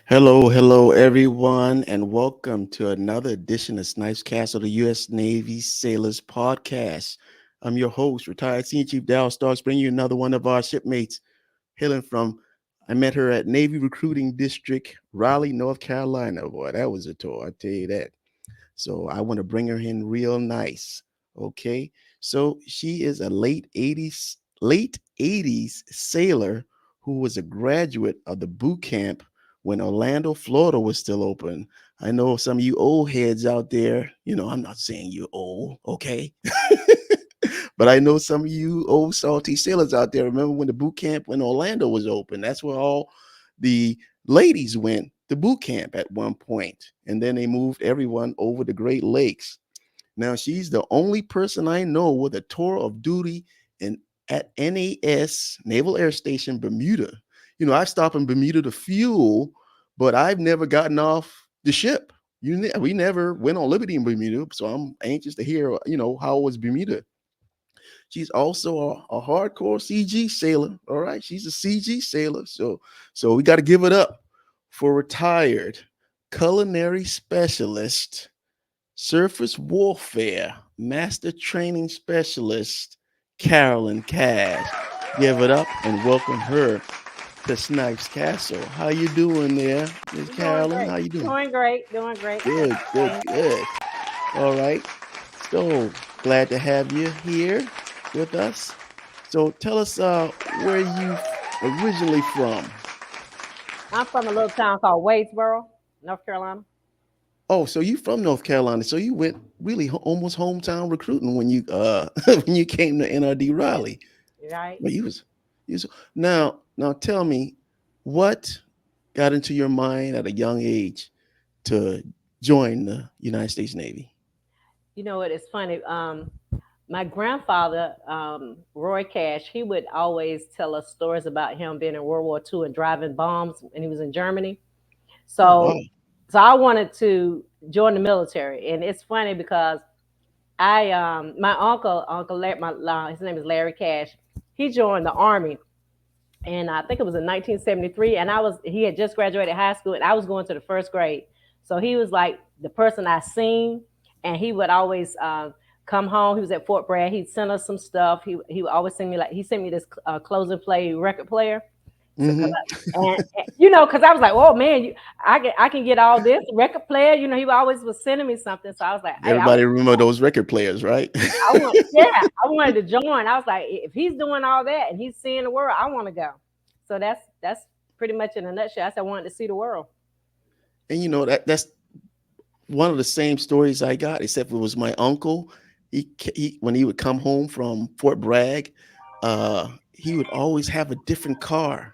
Hello, everyone, and welcome to another edition of Snipes Castle, the U.S. Navy Sailors Podcast. I'm your host, retired Senior Chief Darryl Starks, bringing you another one of our shipmates, hailing from. I met her at Navy Recruiting District, Raleigh, North Carolina. Boy, that was a tour, I tell you that. So I want to bring her in real nice. Okay, so she is a late '80s sailor who was a graduate of the boot camp when Orlando, Florida was still open. I know some of you old heads out there, I'm not saying you're old, okay? But I know some of you old salty sailors out there remember when the boot camp when Orlando was open. That's where all the ladies went to boot camp at one point, and then they moved everyone over the Great Lakes. Now she's the only person I know with a tour of duty in at NAS Naval Air Station Bermuda. I stopped in Bermuda to fuel, but I've never gotten off the ship. We never went on Liberty in Bermuda, so I'm anxious to hear, how was Bermuda. She's also a hardcore CG sailor. All right, she's a CG sailor. So we got to give it up for retired culinary specialist, surface warfare master training specialist, Carolyn Cash. Give it up and welcome her to Snipes Castle. How you doing there, Miss I'm doing Carolyn? How great. you doing? Doing great. Good, good, Thanks. good. All right. So glad to have you here with us. So tell us where you originally from. I'm from a little town called Wadesboro, North Carolina. Oh, so you from North Carolina. So you went really almost hometown recruiting when you when you came to NRD Raleigh. Right? But you was now tell me what got into your mind at a young age to join the United States Navy. You know what? It's funny. My grandfather, Roy Cash, he would always tell us stories about him being in World War II and driving bombs when he was in Germany. Oh wow. So I wanted to join the military, and it's funny because my uncle his name is Larry Cash. He joined the army, and I think it was in 1973. And he had just graduated high school, and I was going to the first grade. So he was like the person I seen, and he would always come home. He was at Fort Bragg. He'd send us some stuff. He would always send me he sent me this closing play record player. So, Hmm. cause I was like, oh man, I can get all this record player. He always was sending me something. So I was like, hey, Everybody remember those record players, right? I wanted to join. I was like, if he's doing all that and he's seeing the world, I want to go. So that's pretty much in a nutshell. I said I wanted to see the world. And that's one of the same stories I got, except it was my uncle. He when he would come home from Fort Bragg, he would always have a different car.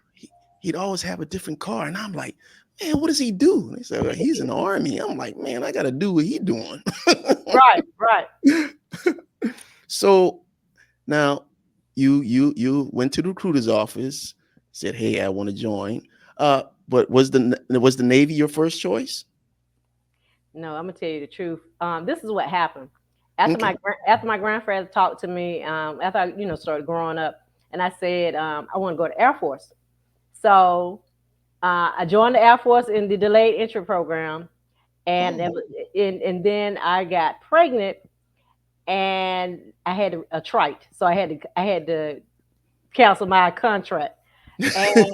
He'd always have a different car, and I'm like, man, what does he do? And they said, well, he's in the army. I'm like, man, I got to do what he doing. Right, right. So now you went to the recruiter's office, said, hey, I want to join. But was the Navy your first choice? No, I'm gonna tell you the truth. This is what happened after Okay. after my grandfather talked to me. After I started growing up, and I said I want to go to Air Force. So I joined the Air Force in the delayed entry program, and Oh. then I got pregnant, and I had a trite, so I had to cancel my contract. And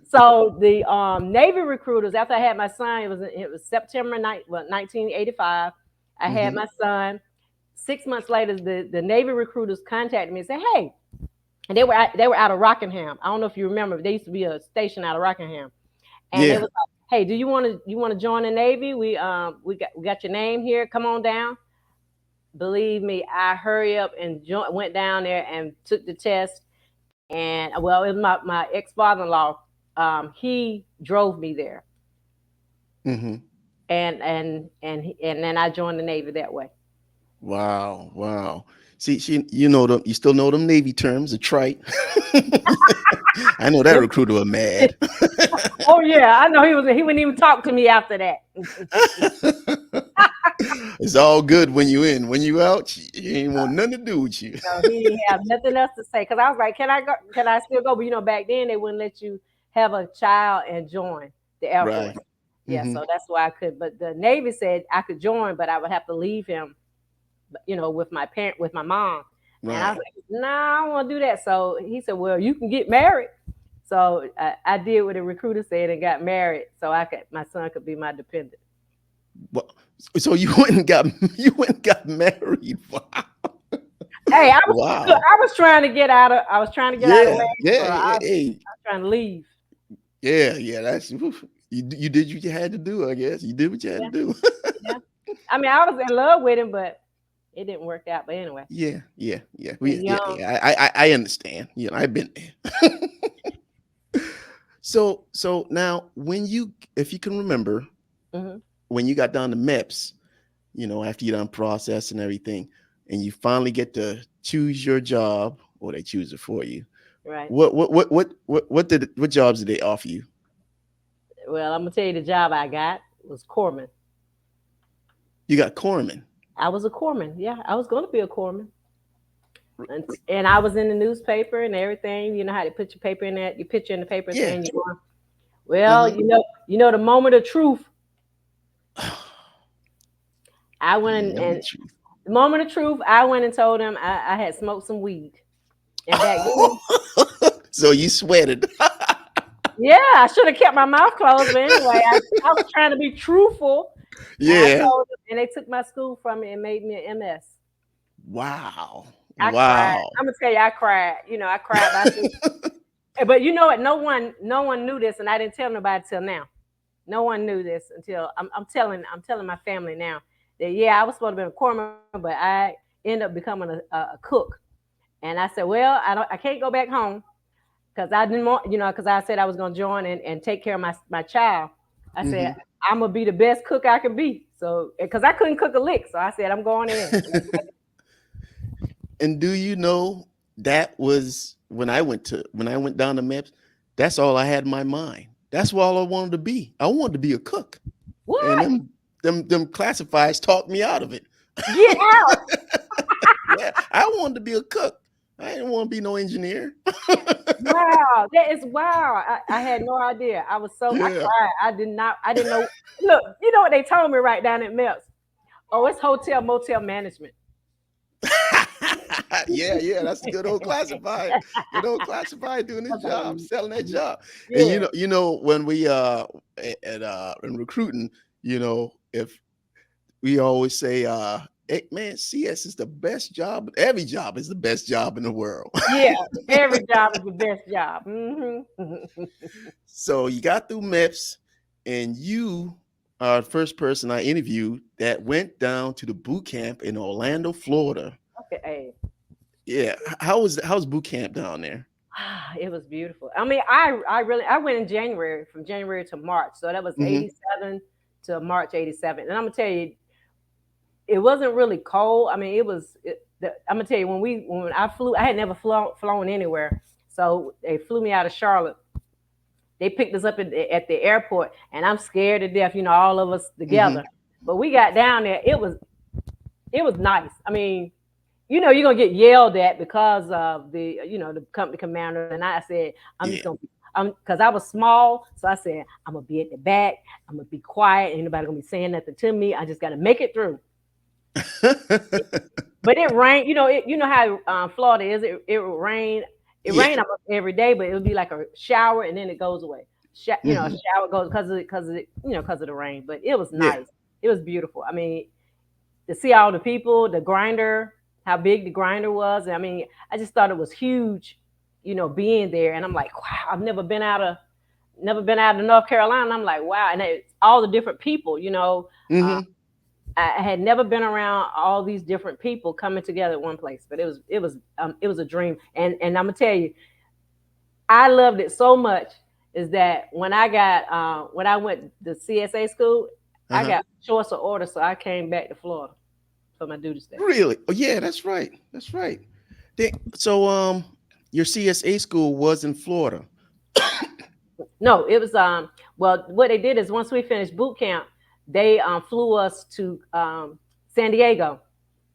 so the Navy recruiters, after I had my son, it was September 1985. I had Hmm. my son. 6 months later, the Navy recruiters contacted me and said, "Hey," and they were out of Rockingham. I don't know if you remember, there used to be a station out of Rockingham, and they Yeah. was like, "Hey, do you want to join the Navy? We got your name here. Come on down." Believe me, I hurry up and went down there and took the test. And well, it was my ex father-in-law. He drove me there, Hmm. and then I joined the Navy that way. Wow. Wow. See, you still know them Navy terms, a trite. I know that Yep. recruiter was mad. Oh yeah, I know he wouldn't even talk to me after that. It's all good when you in. When you out, you ain't want nothing to do with you. No, he didn't have nothing else to say because I was like, "Can I go? Can I still go?" But back then they wouldn't let you have a child and join. the Air Force. Right. Yeah, Hmm. so that's why I could. But the Navy said I could join, but I would have to leave him, with my parent, with my mom. And I was Right. like, nah, I don't want to do that. So he said, well, you can get married. So I did what the recruiter said and got married, so my son could be my dependent. Well, so you went and got you went and got married. Wow. Hey, Wow. I was trying to get out of I was trying to get out of Yeah. Waynesboro. Yeah. Yeah. Hey. I was trying to leave. Yeah. Yeah. That's oof. You did what you had to do. I guess you did what you had Yeah, to do. yeah. I mean, I was in love with him, but it didn't work out. But anyway, Yeah. Yeah. Yeah. you're Yeah. young. Yeah. I understand. You know, I've been there. So now when you, if you can remember, Hmm. when you got down to MEPS, after you done process and everything, and you finally get to choose your job, or they choose it for you. Right. What jobs did they offer you? Well, I'm gonna tell you the job I got was corpsman. You got corpsman. I was a corpsman. Yeah, I was going to be a corpsman. And I was in the newspaper and everything. You know how they put your paper in that, your picture in the paper and Yeah. saying you're going. Well, Uh-huh. the moment of truth. I went The in, moment and of truth. the moment of truth, I went and told him I had smoked some weed. And back then, So you sweated. yeah, I should have kept my mouth closed. But anyway, I was trying to be truthful. And I Yeah. told them, and they took my school from me and made me an MS. Wow. I cried. Wow. I'm gonna tell you, I cried. I cried. But I said, but you know what? No one knew this, and I didn't tell nobody till now. No one knew this until I'm telling my family now that yeah, I was supposed to be a corpsman, but I ended up becoming a cook. And I said, well, I can't go back home because I didn't want, because I said I was going to join and take care of my child. I said Hmm. I'm gonna be the best cook I can be. So because I couldn't cook a lick, so I said I'm going in. And do you know that was when I went down to MEPS, that's all I had in my mind. That's all I wanted to be. I wanted to be a cook. And What? them classifieds talked me out of it. Get out! Yeah, I wanted to be a cook. I didn't want to be no engineer. Wow, that is wow. I had no idea. I Yeah. cried. I didn't know. Look, you know what they told me right down at Mel's? Oh, it's hotel motel management. Yeah, yeah, that's a good old classified. Good old classified doing I his was job, selling that like, job. And yeah, when we in recruiting, if we always say hey man, CS is the best job. Every job is the best job in the world. yeah. Every job is the best job. So you got through MEPS, and you are the first person I interviewed that went down to the boot camp in Orlando, Florida. Okay, hey. Yeah, how's boot camp down there? It was beautiful. I mean, I went in January, from January to March, so that was Hmm. '87 to March '87. And I'm gonna tell you, it wasn't really cold. I mean, I'm gonna tell you when I flew, I had never flown anywhere, so they flew me out of Charlotte. They picked us up at the airport, and I'm scared to death. All of us Hmm. together. But we got down there. It was nice. I mean, you're gonna get yelled at because of the company commander. And I said, I'm just Yeah. gonna, because I was small, so I said I'm gonna be at the back. I'm gonna be quiet. Ain't nobody gonna be saying nothing to me. I just gotta make it through. But it rained. You know how Florida is. It would rain. It Yeah. rained almost every day, but it would be like a shower and then it goes away. A Hmm. shower goes because of the rain. But it was Yeah. nice. It was beautiful. I mean, to see all the people, the grinder, how big the grinder was. I mean, I just thought it was huge. Being there, and I'm like, wow, I've never been out of North Carolina. I'm like, wow, and it's all the different people. Uh, Hmm. I had never been around all these different people coming together at one place, but it was a dream. And I'm gonna tell you, I loved it so much is that when I went to CSA school, I Uh-huh. got choice of order, so I came back to Florida for my duty station. Really? Oh yeah, that's right. That's right. So your CSA school was in Florida. No, it was well, what they did is once we finished boot camp, they flew us to San Diego.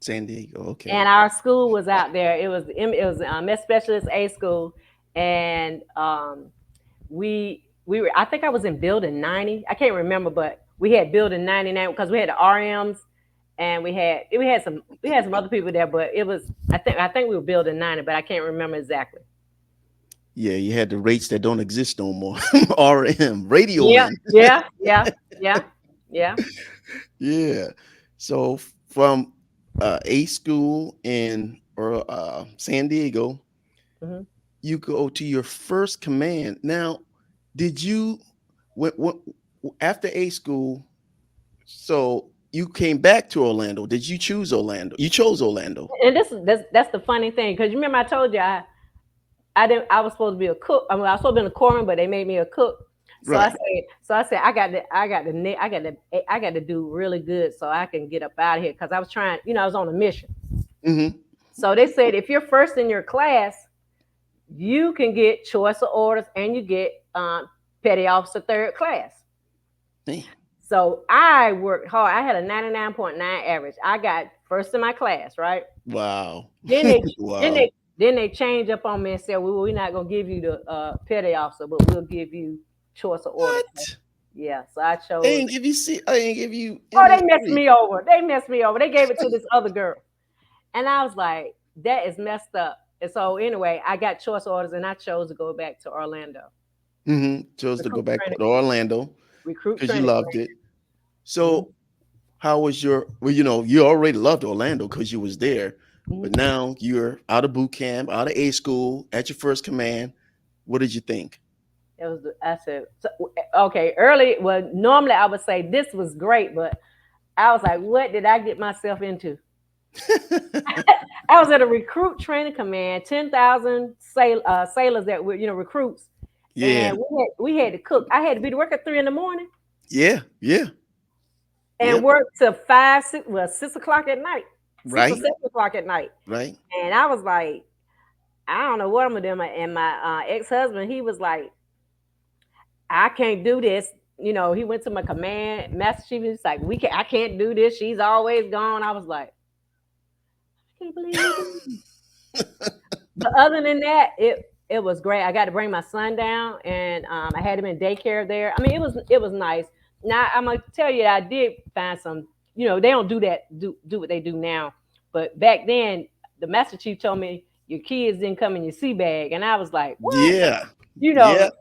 San Diego. Okay. And our school was out there. It was Med Specialist A school, and we I think I was in building 90. I can't remember, but we had building 99 because we had the RMs and we had some other people there, but it was I think we were building 90, but I can't remember exactly. Yeah, you had the rates that don't exist no more. RM, radio Yeah, men. yeah, yeah, yeah, yeah. Yeah. So from A school in or San Diego, Hmm. you go to your first command. Now, did you when after A school? So you came back to Orlando. Did you choose Orlando? You chose Orlando, And that's the funny thing because you remember I told you I didn't. I was supposed to be a cook. I mean, I was supposed to be a corpsman, but they made me a cook. right? So I said, I got to do really good so I can get up out of here because I was trying. I was on a mission. Mm-hmm. So they said if you're first in your class, you can get choice of orders and you get petty officer third class. Man, So I worked hard. I had a 99.9 average. I got first in my class, right? wow, Then they then wow. they then they changed up on me and said, well, we're not gonna give you the petty officer, but we'll give you choice of orders. What? Yeah, so I They chose. ain't give you C. I ain't give you Oh, they messed ME3. me over. They messed me over. They gave it to this other girl, and I was like, that is messed up. And so anyway, I got choice orders, and I chose to go back to Orlando. Mm-hmm. Chose to go Recruit back training, to Orlando recruit because you training loved it. command. So how was your? Well, you already loved Orlando because you was there, Hmm. but now you're out of boot camp, out of A school, at your first command. What did you think? It was. I said, so, okay, early. Well, normally I would say this was great, but I was like, what did I get myself into? I was at a recruit training command, 10,000 sailors that were, recruits. Yeah, And we had to cook. I had to be to work at 3 in the morning yeah, yeah, and yep. work till 6 o'clock at night, 6 or Right, 7 o'clock at night. right. And I was like, I don't know what I'm gonna do. And my ex-husband, he was like, I can't do this. He went to my command master chief. He's like, I can't do this. She's always gone. I was like, I can't believe you do. But other than that, it was great. I got to bring my son down, and I had him in daycare there. I mean, it was nice. Now I'm gonna tell you, I did find some. They don't do what they do now, but back then, the master chief told me your kids didn't come in your sea bag, and I was like, what? Yeah, You know, yep,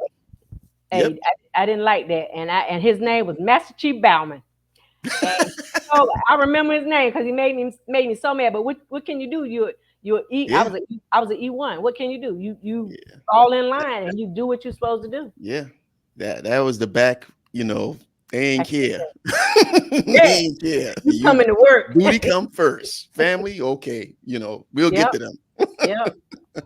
yep. hey, I didn't like that, and his name was Master Chief Bauman. And so I remember his name because he made me so mad. But what can you do? You E. Yeah, I was an E1. What can you do? You yeah, fall in line and you do what you're supposed to do. yeah. That was the back. They I ain't can't care. say, They yeah, ain't care. you coming to work. Duty come first. Family, okay. We'll get Yep, to them. yep,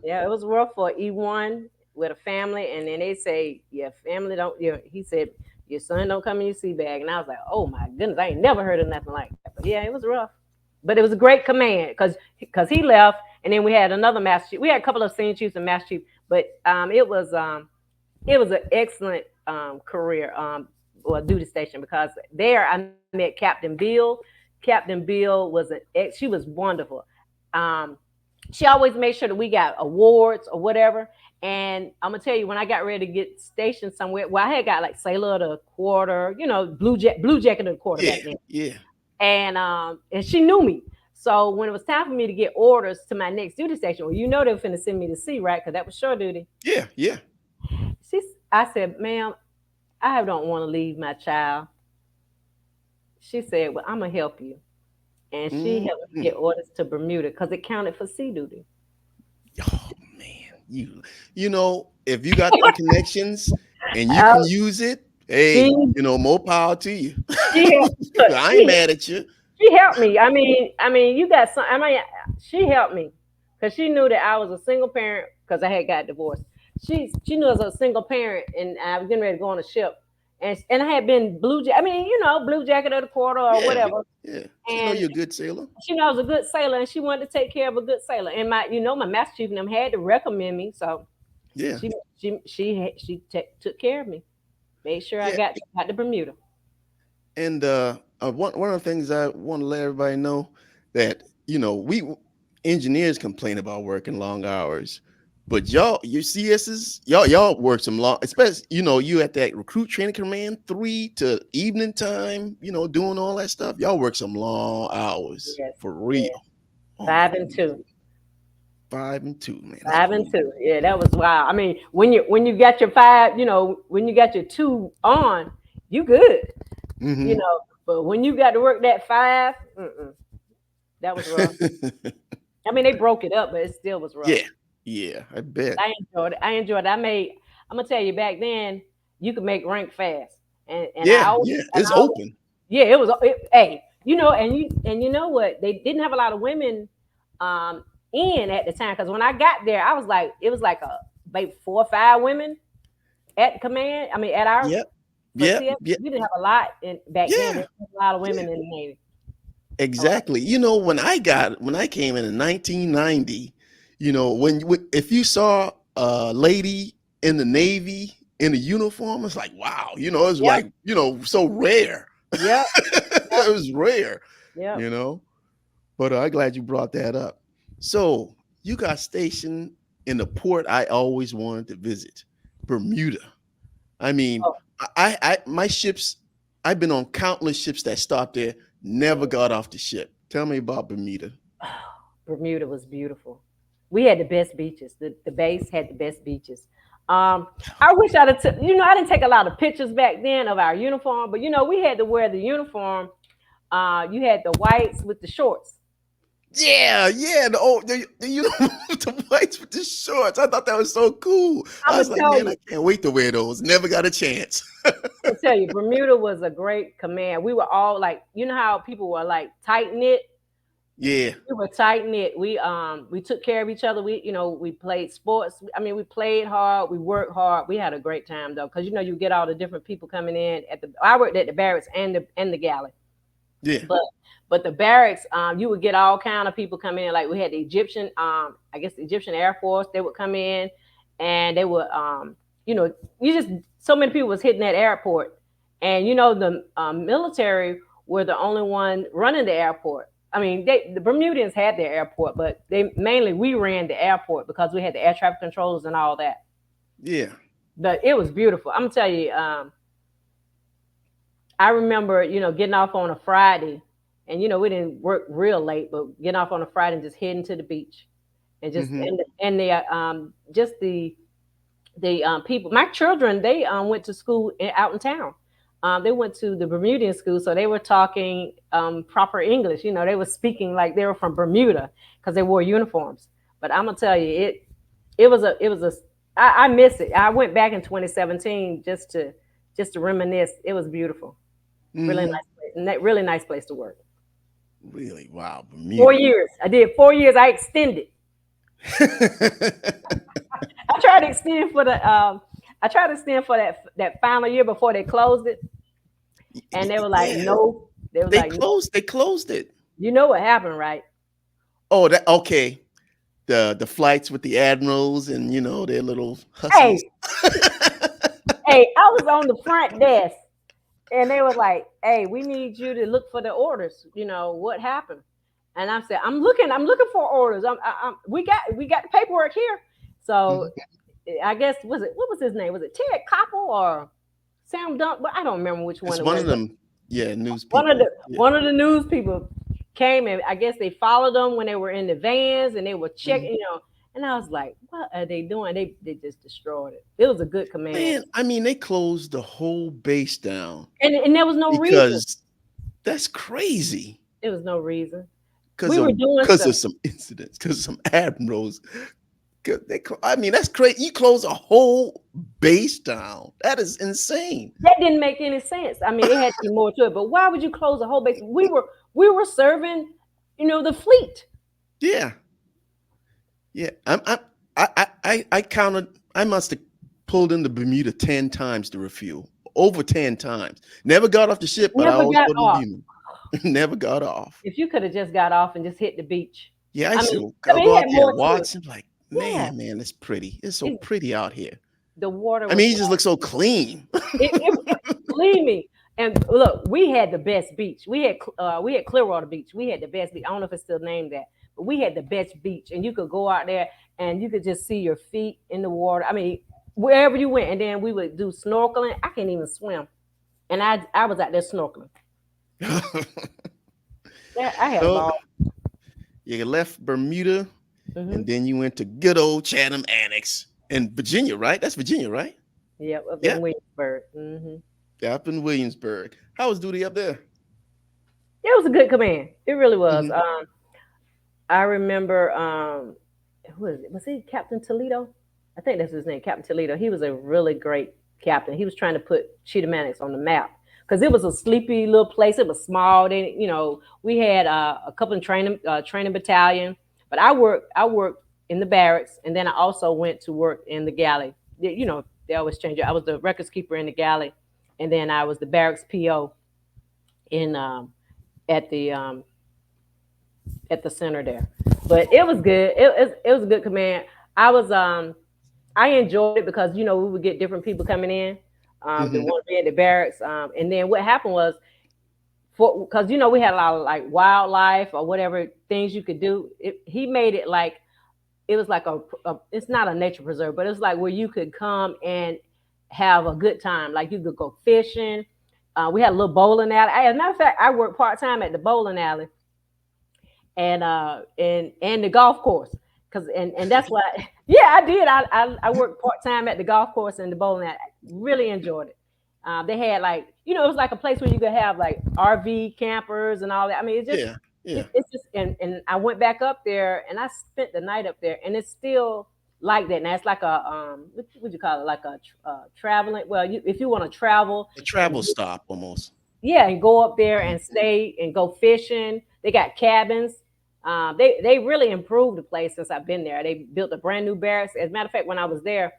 yeah. It was rough for E1 with a family, and then they say, yeah, family don't. Yeah, he said your son don't come in your sea bag, and I was like, oh my goodness, I ain't never heard of nothing like that. But yeah, it was rough. But it was a great command because he left, and then we had another master chief. We had a couple of senior chiefs and master chief, but it was an excellent career or duty station because there I met Captain Bill. Captain Bill was she was wonderful. Um, she always made sure that we got awards or whatever. And I'm gonna tell you, when I got ready to get stationed somewhere, well, I had got like sailor of the quarter, blue jacket of the quarter Yeah, back then, yeah, and she knew me. So when it was time for me to get orders to my next duty station, well, they were finna send me to sea, right? Because that was shore duty. yeah, yeah. I said, ma'am, I don't want to leave my child. She said, well, I'm gonna help you, and she helped me Mhm. get orders to Bermuda because it counted for sea duty. Oh man, if you got them connections and you Uh, can use it, hey, she more power to you. she helped, I ain't mad at you. she helped me. I mean, you got some. I mean, she helped me because she knew that I was a single parent because I had got divorced. She knew I was a single parent and I was getting ready to go on a ship, and I had been I mean, blue jacket of the quarter or Yeah, whatever. yeah. She know And you're a good sailor. she knows a good sailor, and she wanted to take care of a good sailor. And my master chief and them had to recommend me, so Yeah, she took care of me, made sure I yeah. got to Bermuda. And one of the things I want to let everybody know that we engineers complain about working long hours, But y'all, your CSs, y'all work some long, especially you at that recruit training command 3 to evening time, doing all that stuff. Y'all work some long hours Yes, for yeah. real. Oh my Five and goodness, two. 5 and 2, man, that's 5 and cool. 2. Yeah, that was wild. I mean, when you got your five, when you got your two on, you good. You Hmm. know, but when you got to work that five, that was rough. I mean, they broke it up, but it still was rough. Yeah, yeah, I bet. I enjoyed it. I enjoyed it. I'm gonna tell you, back then you could make rank fast, and Yeah, yeah, it's I always, open. yeah, hey, and you know what? They didn't have a lot of women um in at the time, because when I got there, I was like, it was like a maybe 4 or 5 women at command. I mean, at our Yep, for yep, CS, yep, we didn't have a lot in back then. yeah, There was a lot of yeah. women in the Navy. A lot. Exactly. When I came in 1990, if you saw a lady in the Navy in a uniform, it's like, wow, it's Yep, like, so rare. yep, yep, It was rare, yep. you know. But I'm glad you brought that up. So you got stationed in the port I always wanted to visit, Bermuda. I mean, Oh, my ships, I've been on countless ships that stopped there, never got off the ship. Tell me about Bermuda. Bermuda was beautiful. We had the best beaches. The base had the best beaches. Um, I wish I'd have took. I didn't take a lot of pictures back then of our uniform, but we had to wear the uniform. You had the whites with the shorts. Yeah, yeah, the whites with the shorts. I thought that was so cool. I'm I gonna was like, tell man, you. I can't wait to wear those. Never got a chance. I'm gonna tell you, Bermuda was a great command. We were all like, how people were like tight knit. Yeah, We were tight knit. We took care of each other. We played sports. I mean, we played hard. We worked hard. We had a great time though, because you get all the different people coming in at the. I worked at the barracks and the galley, yeah. but the barracks, you would get all kind of people coming in. Like we had the Egyptian, I guess the Egyptian Air Force. They would come in, and they would, you know, you just so many people was hitting that airport, and the military were the only one running the airport. I mean, the Bermudians had their airport, but we ran the airport because we had the air traffic controllers and all that. Yeah. But it was beautiful. I'm gonna tell you, I remember, getting off on a Friday, and we didn't work real late, but getting off on a Friday and just heading to the beach, and just Hmm. and the just the people. My children, they went to school out in town. They went to the Bermudian school, so they were talking proper English. They were speaking like they were from Bermuda because they wore uniforms. But I'm gonna tell you, it was a I miss it. I went back in 2017 just to reminisce. It was beautiful. Really Hmm. nice place. Really nice place to work. Really? Wow, Four Bermuda. years. I did 4 years. I extended. I tried to extend for the. I tried to extend for that final year before they closed it, and they were like, Yeah, "No." They was they like, closed. They closed it. "You know what happened, right?" Oh, that okay. The flights with the admirals and their little hussies. Hey, hey, I was on the front desk, and they was like, "Hey, we need you to look for the orders. What happened?" And I said, I'm looking for orders. We got the paperwork here." So Mhm. I guess, what was his name? Was it Ted Koppel or Sam Dunk? But I don't remember which one It's it one was. of them. Yeah, news One of people. the Yeah. one of the news people came, and I guess they followed them when they were in the vans, and they were Mhm. checking. And I was like, what are they doing? They just destroyed it. It was a good command, Man, I mean, they closed the whole base down and there was no reason. because that's crazy. There was no reason. Because We were of doing because stuff of some incidents, because of some admirals. 'Cause I mean, that's crazy. You close a whole base down. That is insane. that didn't make any sense. I mean, it had to be more to it. But why would you close the whole base? We were serving, the fleet. Yeah, yeah. I counted. I must have pulled into Bermuda 10 times to refuel. Over 10 times. Never got off the ship, but I Never always got go to off. Bermuda. Never got off. If you could have just got off and just hit the beach. Yeah, I I used mean, to I go mean, go it out had there more and to it. watch. I'm like, Yeah, man, it's pretty. It's so it, pretty out here. the water I was mean, you just look so clean. believe me. And look, we had the best beach. We had Clearwater Beach. We had the best beach. I don't know if it's still named that, but we had the best beach. And you could go out there, and you could just see your feet in the water. I mean, wherever you went, and then we would do snorkeling. I can't even swim, and I was out there snorkeling. Yeah, I had a So ball. you left Bermuda, Hmm. and then you went to good old Chatham Annex in Virginia, right? That's Virginia, right? Yep, up Yeah, in Williamsburg. Hmm. up in Williamsburg. How was duty up there? It was a good command. It really was. Hmm. I remember who is it? Was he Captain Toledo? I think that's his name, Captain Toledo. He was a really great captain. He was trying to put Cheetah Mannix on the map because it was a sleepy little place. It was small. Then we had a couple of training battalion, but I worked in the barracks, and then I also went to work in the galley. They always change it. I was the records keeper in the galley, and then I was the barracks PO in at the um, at the center there. But it was good. It was a good command. I was I enjoyed it because we would get different people coming in that Hmm. want to be at the barracks. And then what happened was for because we had a lot of like wildlife or whatever things you could do. He made it like it was like it's not a nature preserve, but it's like where you could come and have a good time. Like you could go fishing. We had a little bowling alley. As a matter of fact, I worked part time at the bowling alley and the golf course and that's what yeah, I did. I worked part-time at the golf course and the bowling alley. Really enjoyed it. They had like it was like a place where you could have like RV campers and all that. I mean, Yeah, yeah, it's just and I went back up there and I spent the night up there, and it's still like that now. It's like a what would you call it, like a traveling, well, if you want to travel a and travel stop almost. yeah, and go up there and stay and go fishing. They got cabins. They really improved the place since I've been there. They built a brand new barracks. As a matter of fact, when I was there,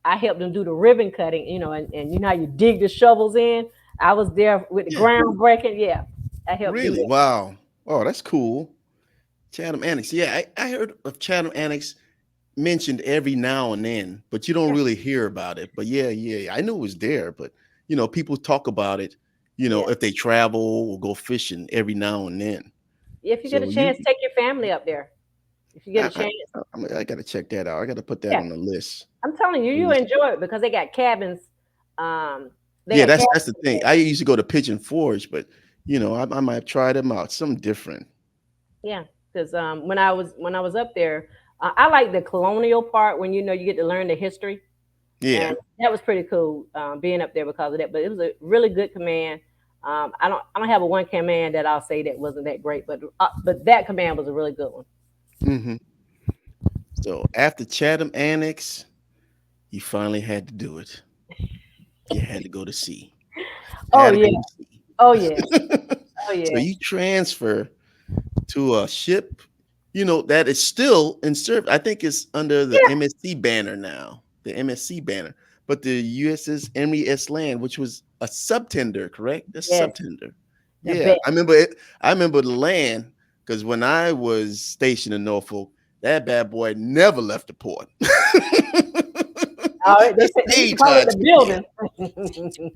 I helped them do the ribbon cutting. And you know how you dig the shovels in. I was there with the Yeah, groundbreaking. Yeah, I helped do really. that. Wow. Oh, that's cool. Chatham Annex. Yeah, I heard of Chatham Annex mentioned every now and then, but you don't Yeah, really hear about it. But yeah, yeah, I knew it was there, but people talk about it, yeah. if they travel or go fishing every now and then. If you get a So chance, take your family up there. If you get a I, chance, I got to check that out. I got to put that yeah. on the list. I'm telling you, you enjoy it because they got cabins. Um, they Yeah, got that's the cabins thing. there. I used to go to Pigeon Forge, but I might try them out. Something different. Yeah, because when I was up there, I like the colonial part when you get to learn the history, Yeah. and that was pretty cool being up there because of that. But it was a really good command. I don't have a one command that I'll say that wasn't that great, but that command was a really good one. Hmm. So after Chatham Annex, you finally had to do it. You had to go to sea. Oh Had to yeah, go to sea. oh yeah, oh So yeah, you transfer to a ship, that is still in service. I think it's under the yeah. MSC banner now, the MSC banner. But the USS Emory S. Land, which was a subtender, correct? That's Yes, subtender. the Yeah, best. I remember it. I remember the land because when I was stationed in Norfolk, that bad boy never left the port. Oh, It they used to stayed call it tied the to the camp.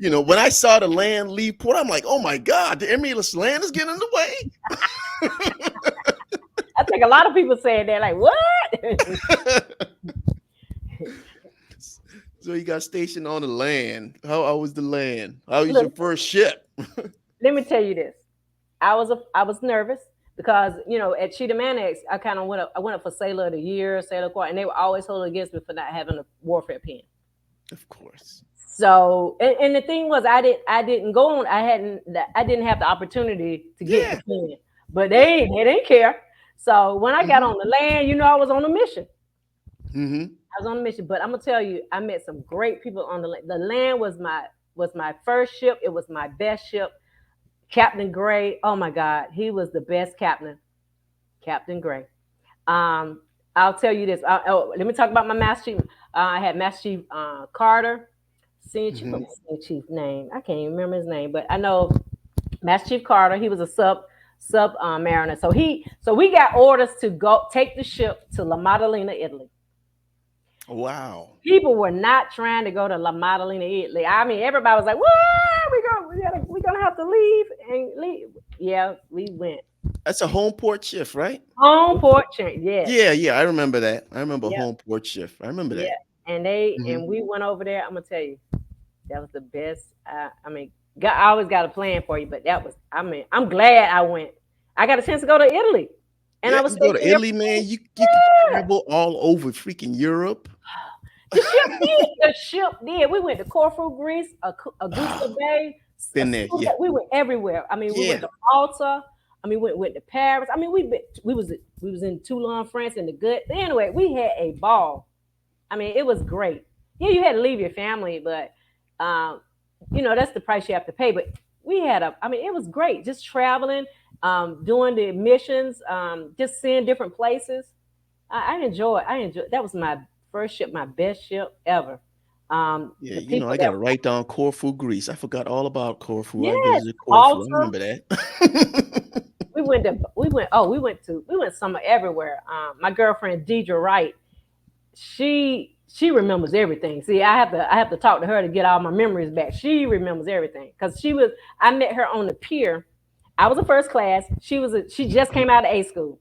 building. When I saw the land leave port, I'm like, oh my God, the Emory S. Land is getting in the way. I think a lot of people saying that, like, what? So you got stationed on the land. How was the land? How was your Look, first ship? let me tell you this. I was nervous because at Cheetah Annex I kind of went up for Sailor of the Year, Sailor Corps, and they were always holding against me for not having a warfare pen. Of course. So and the thing was I didn't go on I didn't have the opportunity to get the Yeah. pen, but Yeah. they didn't care. So when I got Hmm. on the land, I was on a mission. Hmm. I was on a mission, but I'm gonna tell you, I met some great people on the land. The land was my first ship. It was my best ship. Captain Gray. Oh my God, he was the best captain. Captain Gray. Um, I'll tell you this. Let me talk about my Master Chief. I had Master Chief Carter, Senior Chief. Hmm. What's his Senior Chief name? I can't even remember his name, but I know Master Chief Carter. He was a sub mariner. So we got orders to go take the ship to La Maddalena, Italy. Wow. People were not trying to go to La Maddalena, Italy. I mean, everybody was like, "What? We gonna have to leave and leave." Yeah, we went. That's a home port shift, right? Home port change. Yes. Yeah, yeah, I remember that. I remember Yep. home port shift. I remember Yeah. that. And Hmm. we went over there. I'm gonna tell you, that was the best. I mean, God, I always got a plan for you, but that was. I mean, I'm glad I went. I got a chance to go to Italy, and Yeah, I was you go to stationed there Italy, for man. 2 You could years. travel all over freaking Europe. The ship did. The ship did. We went to Corfu, Greece, Augusta Ah, Bay. been there. Yeah, We went everywhere. I mean, we went yeah, to Malta. I mean, went to Paris. I mean, we was in Toulon, France, in the good. Anyway, we had a ball. I mean, it was great. Yeah, you had to leave your family, but um, that's the price you have to pay. But we had a. I mean, it was great. Just traveling, doing the missions, just seeing different places. I enjoyed. I enjoyed. That was my first ship, my best ship ever. yeah. The You know, people I got that to write down Corfu, Greece. I forgot all about Corfu. I yes, visited Corfu. I Malta. remember that. We went summer everywhere. My girlfriend Deidre Wright, she remembers everything. See, I have to talk to her to get all my memories back. She remembers everything because I met her on the pier. I was a first class. She just came out of A school,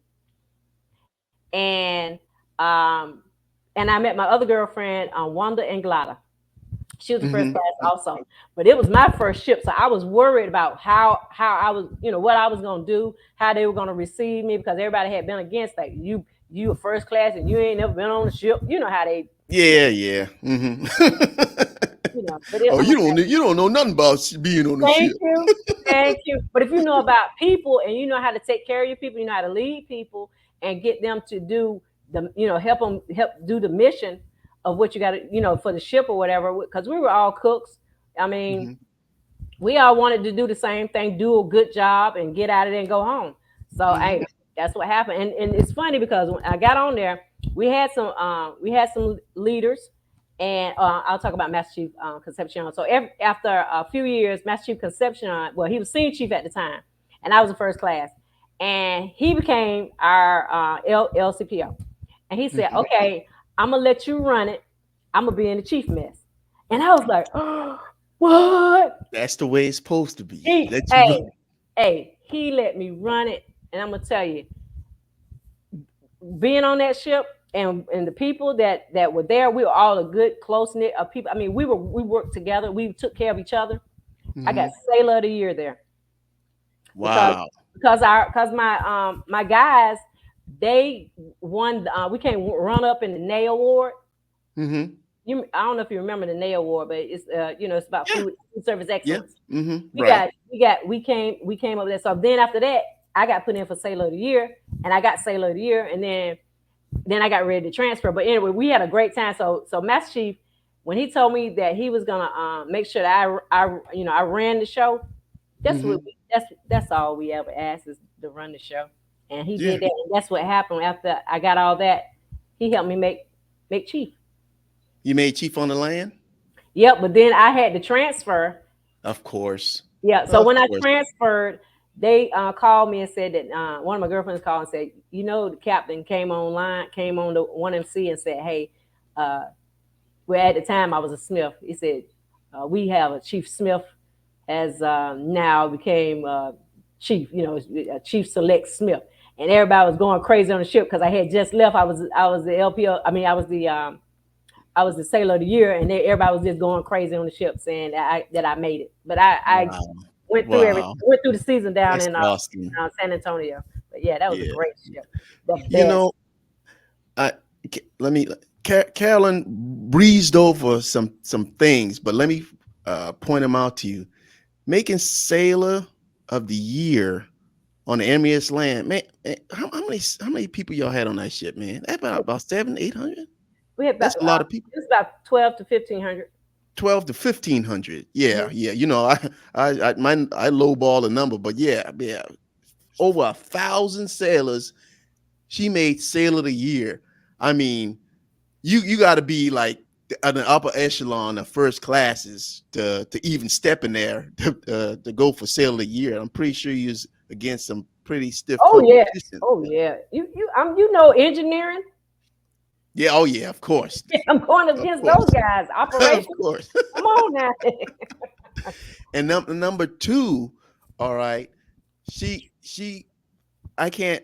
um, and I met my other girlfriend, Wanda and Glada. She was the first Hmm. class also, but it was my first ship, so I was worried about how I was, what I was gonna do, how they were gonna receive me, because everybody had been against, like, you a first class and you ain't never been on a ship. You know how they, Yeah, yeah. Hmm. But Oh, I'm gonna say you don't know nothing about being on the thank ship. you, thank you. But if you know about people and you know how to take care of your people, you know how to lead people and get them to do help do the mission of what you got to, for the ship or whatever. Because we were all cooks. I mean, Hmm. we all wanted to do the same thing, do a good job, and get out of there and go home. So, Hmm. hey, that's what happened. And it's funny because when I got on there, we had some leaders, and I'll talk about Master Chief Concepcion. So after a few years, Master Chief Concepcion, well, he was senior chief at the time, and I was in first class, and he became our LCPO, and he said, Hmm. "Okay, I'm gonna let you run it. I'm gonna be in the chief mess," and I was like, "Oh, what?" That's the way it's supposed to be. He, Let you hey, run. he let me run it, and I'm gonna tell you, being on that ship and the people that were there, we were all a good close knit of people. I mean, we worked together, we took care of each other. I got Hmm. Sailor of the Year there because Wow. my guys, they won. We came run up in the NAY award. Hmm. I don't know if you remember the NAY award, but it's it's about Yeah. food service Yeah. excellence. Hmm. Right. We came over there. So then after that, I got put in for Sailor of the Year, and I got Sailor of the Year, and then I got ready to transfer. But anyway, we had a great time. So Master Chief, when he told me that he was gonna make sure that I ran the show, Hmm. that's all we ever asked is to run the show, and he Yeah. did that. And that's what happened after I got all that. He helped me make Chief. You made chief on the land? Yep, but then I had to transfer. Of course. Yeah, so Of when I course. transferred, they called me and said that one of my girlfriends called and said, the captain came on the 1MC and said, hey, uh, well, at the time I was a Smith. He said, we have a Chief Smith has now became Chief, Chief Select Smith. And everybody was going crazy on the ship because I had just left. I was the LPO. I mean, I was the Sailor of the Year, and everybody was just going crazy on the ship saying that I made it. But I Wow. I Wow. went through the season down That's in awesome. San Antonio. But yeah, that was a Yeah. great ship, the You best. know, I let me Carolyn breezed over some things, but let me point them out to you. Making Sailor of the Year on the envious land, man. How many people y'all had on that ship, man? That about 700, 800. We had about That's a lot of people. it was about 12 to 1,500. 12 to 1500. Yeah, Mhm. yeah. You know, I lowball the number, but yeah, yeah. Over 1,000 sailors. She made Sailor of the Year. I mean, you got to be like an upper echelon of first classes to even step in there to go for Sailor of the Year. I'm pretty sure you was against some pretty stiff Oh yeah, competition. oh yeah. Engineering. Yeah, oh yeah, of course, I'm going of against course, those guys. of Operations. course. Come on now. And number two, all right, she I can't.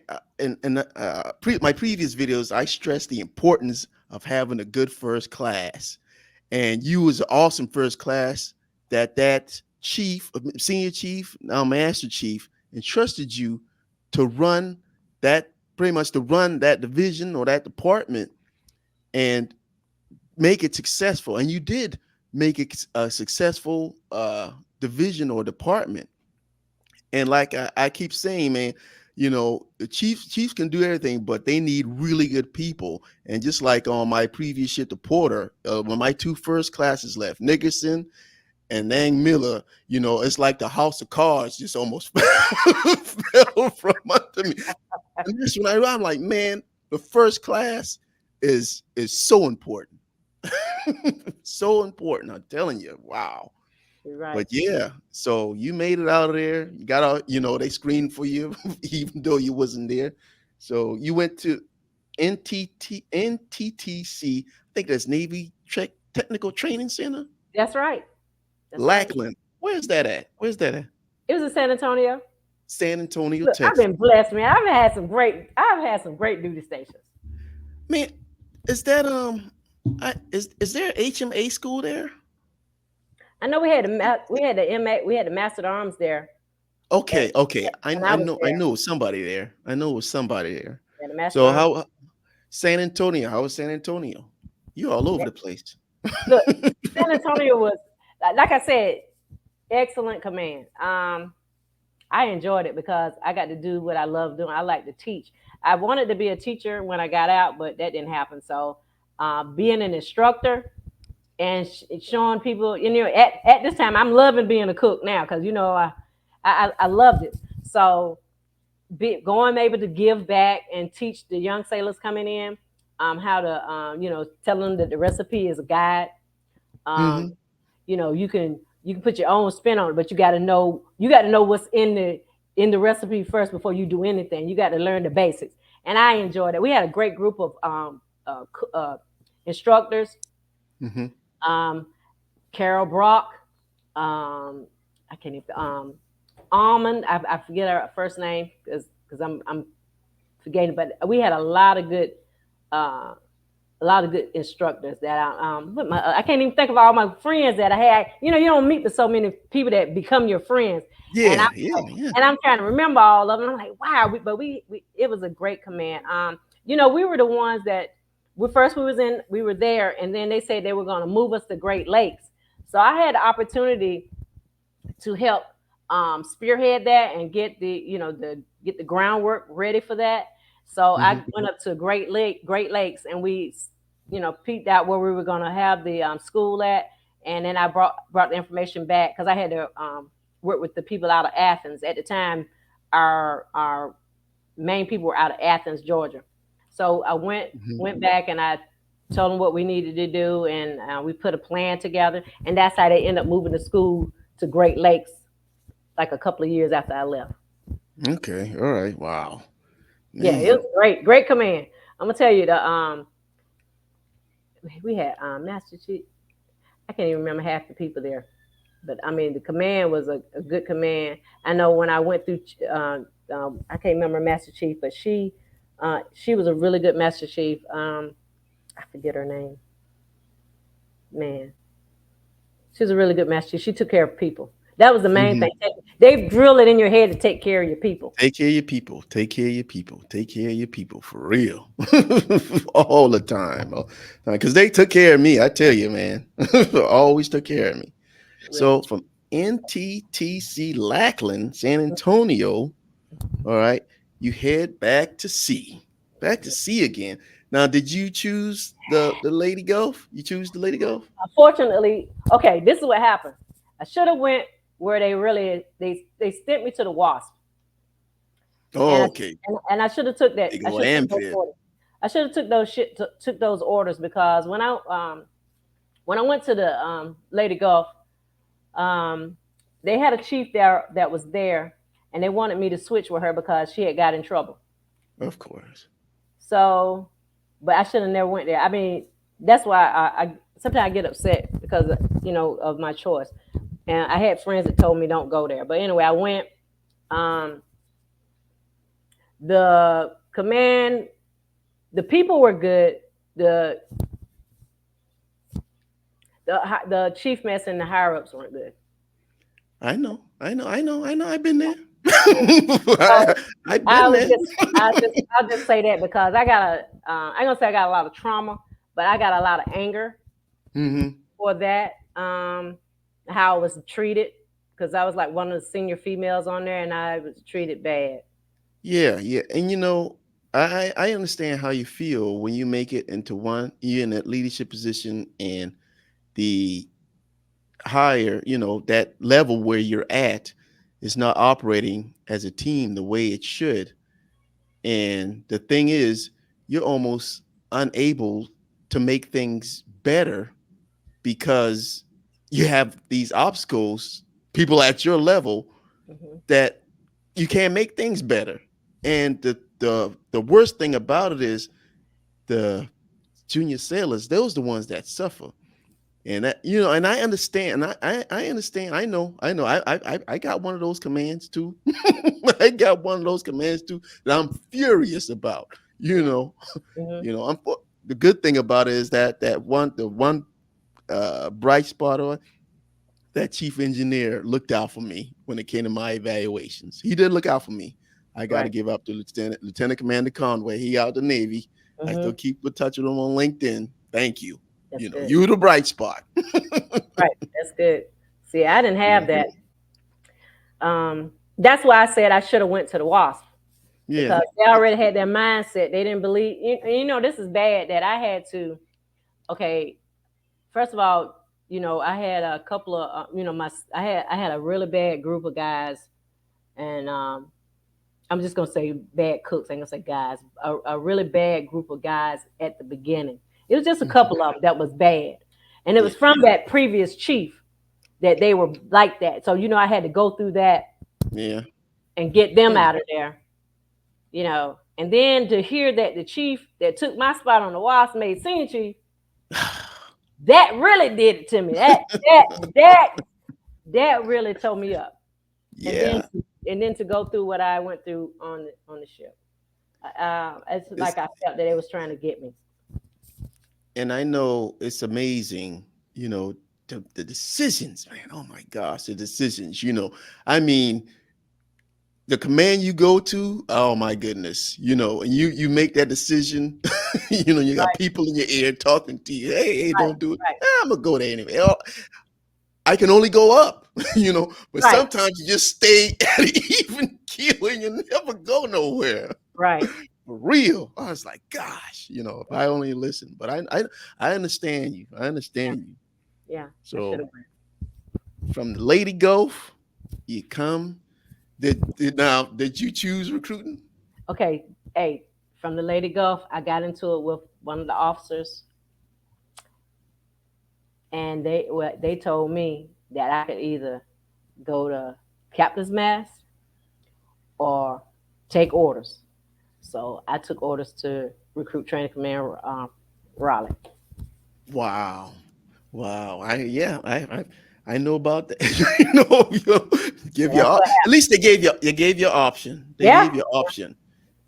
My previous videos, I stressed the importance of having a good first class, and you was an awesome first class. That chief, senior chief, now master chief, entrusted you to run that pretty much to run that division or that department and make it successful. And you did make it a successful division or department. And like I keep saying, man, the Chiefs can do everything, but they need really good people. And just like on my previous ship to Porter, when my two first classes left, Nickerson and Nang Miller, it's like the house of cards just almost fell from under me. And that's when I'm like, man, the first class is so important. So important. I'm telling you, wow. You're right. But yeah, so you made it out of there. You got out, they screened for you, even though you wasn't there. So you went to NTTC, I think that's Technical Training Center, That's right. That's right. Lackland. Where's that at? Where's that at? It was in San Antonio. San Antonio, Look, I've Texas. been blessed, man. I've had some great duty stations. Man, is that is there HMA school there? I know we had the Master at Arms there at, Okay. I when I I was know I there. know somebody there. I know it was somebody there. Yeah, the Master So at Arms. how San Antonio? How was San Antonio? You all over the place. Look, San Antonio was like I said, excellent command. I enjoyed it because I got to do what I love doing. I like to teach. I wanted to be a teacher when I got out, but that didn't happen. So, being an instructor and showing people, at this time, I'm loving being a cook now because I loved it. So, going able to give back and teach the young sailors coming in how to, tell them that the recipe is a guide. Um, Hmm. you can put your own spin on it, but you got to know what's in the recipe first before you do anything. You got to learn the basics, and I enjoyed it. We had a great group of instructors. Hmm. um, Carol Brock, I can't even Almond. I forget her first name because I'm forgetting, but we had uh, a lot of good instructors that I can't even think of all my friends that I had. You don't meet with so many people that become your friends, and I'm Yeah, yeah, yeah. and I'm trying to remember all of them. I'm like, wow, but we it was a great command. We were the ones that we were there, and then they said they were going to move us to Great Lakes. So I had the opportunity to help spearhead that and get the groundwork ready for that. So I Hmm. went up to Great Lakes, and we, peeked out where we were going to have the school at, and then I brought the information back because I had to work with the people out of Athens at the time. Our main people were out of Athens, Georgia. So I Hmm. went back and I told them what we needed to do, and we put a plan together, and that's how they end up moving the school to Great Lakes like a couple of years after I left. Okay, all right. Wow, Yeah, it man. was great command. I'm gonna tell you we had Master Chief. I can't even remember half the people there, but I mean the command was a good command. I know when I went through, I can't remember Master Chief, but she was a really good Master Chief. I forget her name. Man, she was a really good Master Chief. She took care of people. That was the main Hmm. thing. They drill it in your head to take care of your people. Take care of your people. Take care of your people. Take care of your people for real, all the time. Because they took care of me. I tell you, man, always took care of me. Yeah. So from NTTC Lackland, San Antonio, all right, you head back to sea again. Now, did you choose the Lady Gulf? You choose the Lady Gulf? Unfortunately, okay, this is what happened. I should have went where they sent me to the Wasp, and Oh, I, okay. and I should have took that. Big I old should have took those amphib. orders. I should have took those orders because when I went to the Lady Gulf, um, they had a chief there that was there, and they wanted me to switch with her because she had got in trouble. Of course. So, but I should have never went there. I mean, that's why I sometimes I get upset because of my choice. And I had friends that told me don't go there. But anyway, I went. Um, The command, the people were good. The the chief mess and the higher ups weren't good. I know, I know, I know, I know. I've been there. So I've I been would there. just, I'll just say that because I got a, I ain't gonna say I got a lot of trauma, but I got a lot of anger Hmm. for that. How I was treated because I was like one of the senior females on there, and I was treated bad. Yeah, yeah, and I understand how you feel when you make it into one. You're in that leadership position, and the higher, that level where you're at is not operating as a team the way it should. And the thing is, you're almost unable to make things better because you have these obstacles, people at your level Hmm. that you can't make things better. And the worst thing about it is the junior sailors, those the ones that suffer. And that, and I understand, and I understand. I know. I got one of those commands too. I got one of those commands too that I'm furious about. You Yeah. know, Hmm. the good thing about it is that the one bright spot on that chief engineer looked out for me when it came to my evaluations. He did look out for me. I got to Right. give up to Lieutenant Commander Conway. He out the Navy. I still Hmm. keep in touch with him on LinkedIn. Thank you. That's good. You the bright spot. Right. That's good. See, I didn't Yeah. have that. That's why I said I should have went to the WASP Yeah. because they already had their mindset. They didn't believe. This is bad that I had to. Okay, first of all, I had a couple of, I had a really bad group of guys, and I'm just gonna say bad cooks. I ain't gonna say guys. A really bad group of guys at the beginning. It was just a Mhm. couple of them that was bad, and it Yeah. was from that previous chief that they were like that. So I had to go through that Yeah. and get them Yeah. out of there. And then to hear that the chief that took my spot on the WASP made senior chief, that really did it to me. That that really tore me up. And then Yeah. to go through what I went through on the ship, it's It's like I felt that they was trying to get me. and I know it's amazing, the decisions, man. Oh my gosh, the decisions, I mean, the command you go to, oh my goodness, and you make that decision. You got Right, people in your ear talking to you. Hey, right, don't do it. right, I'm gonna go there anyway. Oh, I can only go up. But right, sometimes you just stay at an even keel and you never go nowhere. right. For real. I was like, gosh, if I only listen. But I understand you. I Yeah, understand you. yeah. I should So have went. from the Lady Gulf, you come. Did you choose recruiting? Okay, hey, from the Lady Gulf, I got into it with one of the officers, and they told me that I could either go to captain's mast or take orders. So I took orders to recruit training command Raleigh. Wow. Wow. I know about that. Give So you that's what at least they gave you option. They Yeah, gave you option,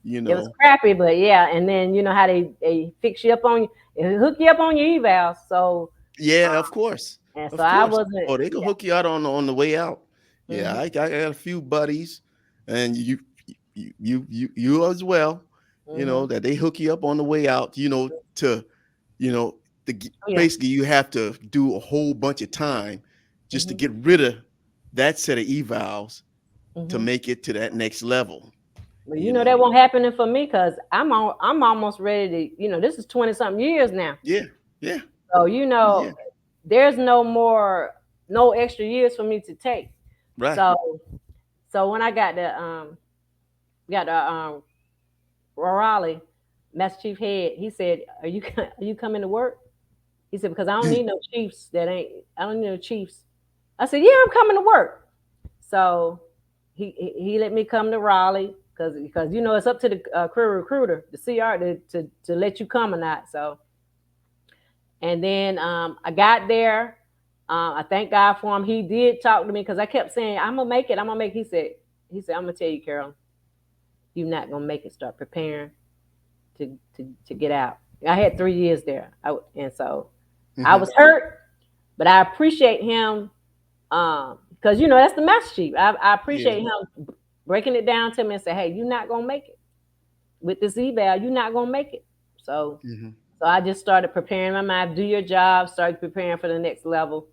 you it was know. crappy, but yeah. And then you know how they fix you up on you, and hook you up on your evals. So Yeah, of course. and so Of I course. wasn't. Oh, they can Yeah. hook you out on the way out. Yeah, Hmm. I got a few buddies, and you as well, Hmm. that they hook you up on the way out, to you know, Oh, yeah. basically you have to do a whole bunch of time just to Hmm. get rid of that set of evals to Hmm. make it to that next level, But you that know. won't happen for me because I'm almost ready to. This is 20 something years now. Yeah, yeah, So yeah, there's no extra years for me to take. right. So when I got the Raleigh, Master Chief Head, he said, are you coming to work? He said, because I don't need no chiefs that ain't I don't need no chiefs. I said, yeah, I'm coming to work. So he let me come to Raleigh because it's up to the career recruiter, the CR, to let you come or not. So and then I got there. I thank God for him. He did talk to me because I kept saying, I'm gonna make it. I'm gonna make it. He said, I'm gonna tell you, Carolyn, you're not gonna make it. Start preparing to get out. I had 3 years there, and so I Hmm. was hurt, but I appreciate him because that's the master chief. I Yeah. appreciate him breaking it down to me and say, "Hey, you're not gonna make it with this eval. You're not gonna make it." So, Hmm. so I just started preparing my mind. Do your job. Start preparing for the next level,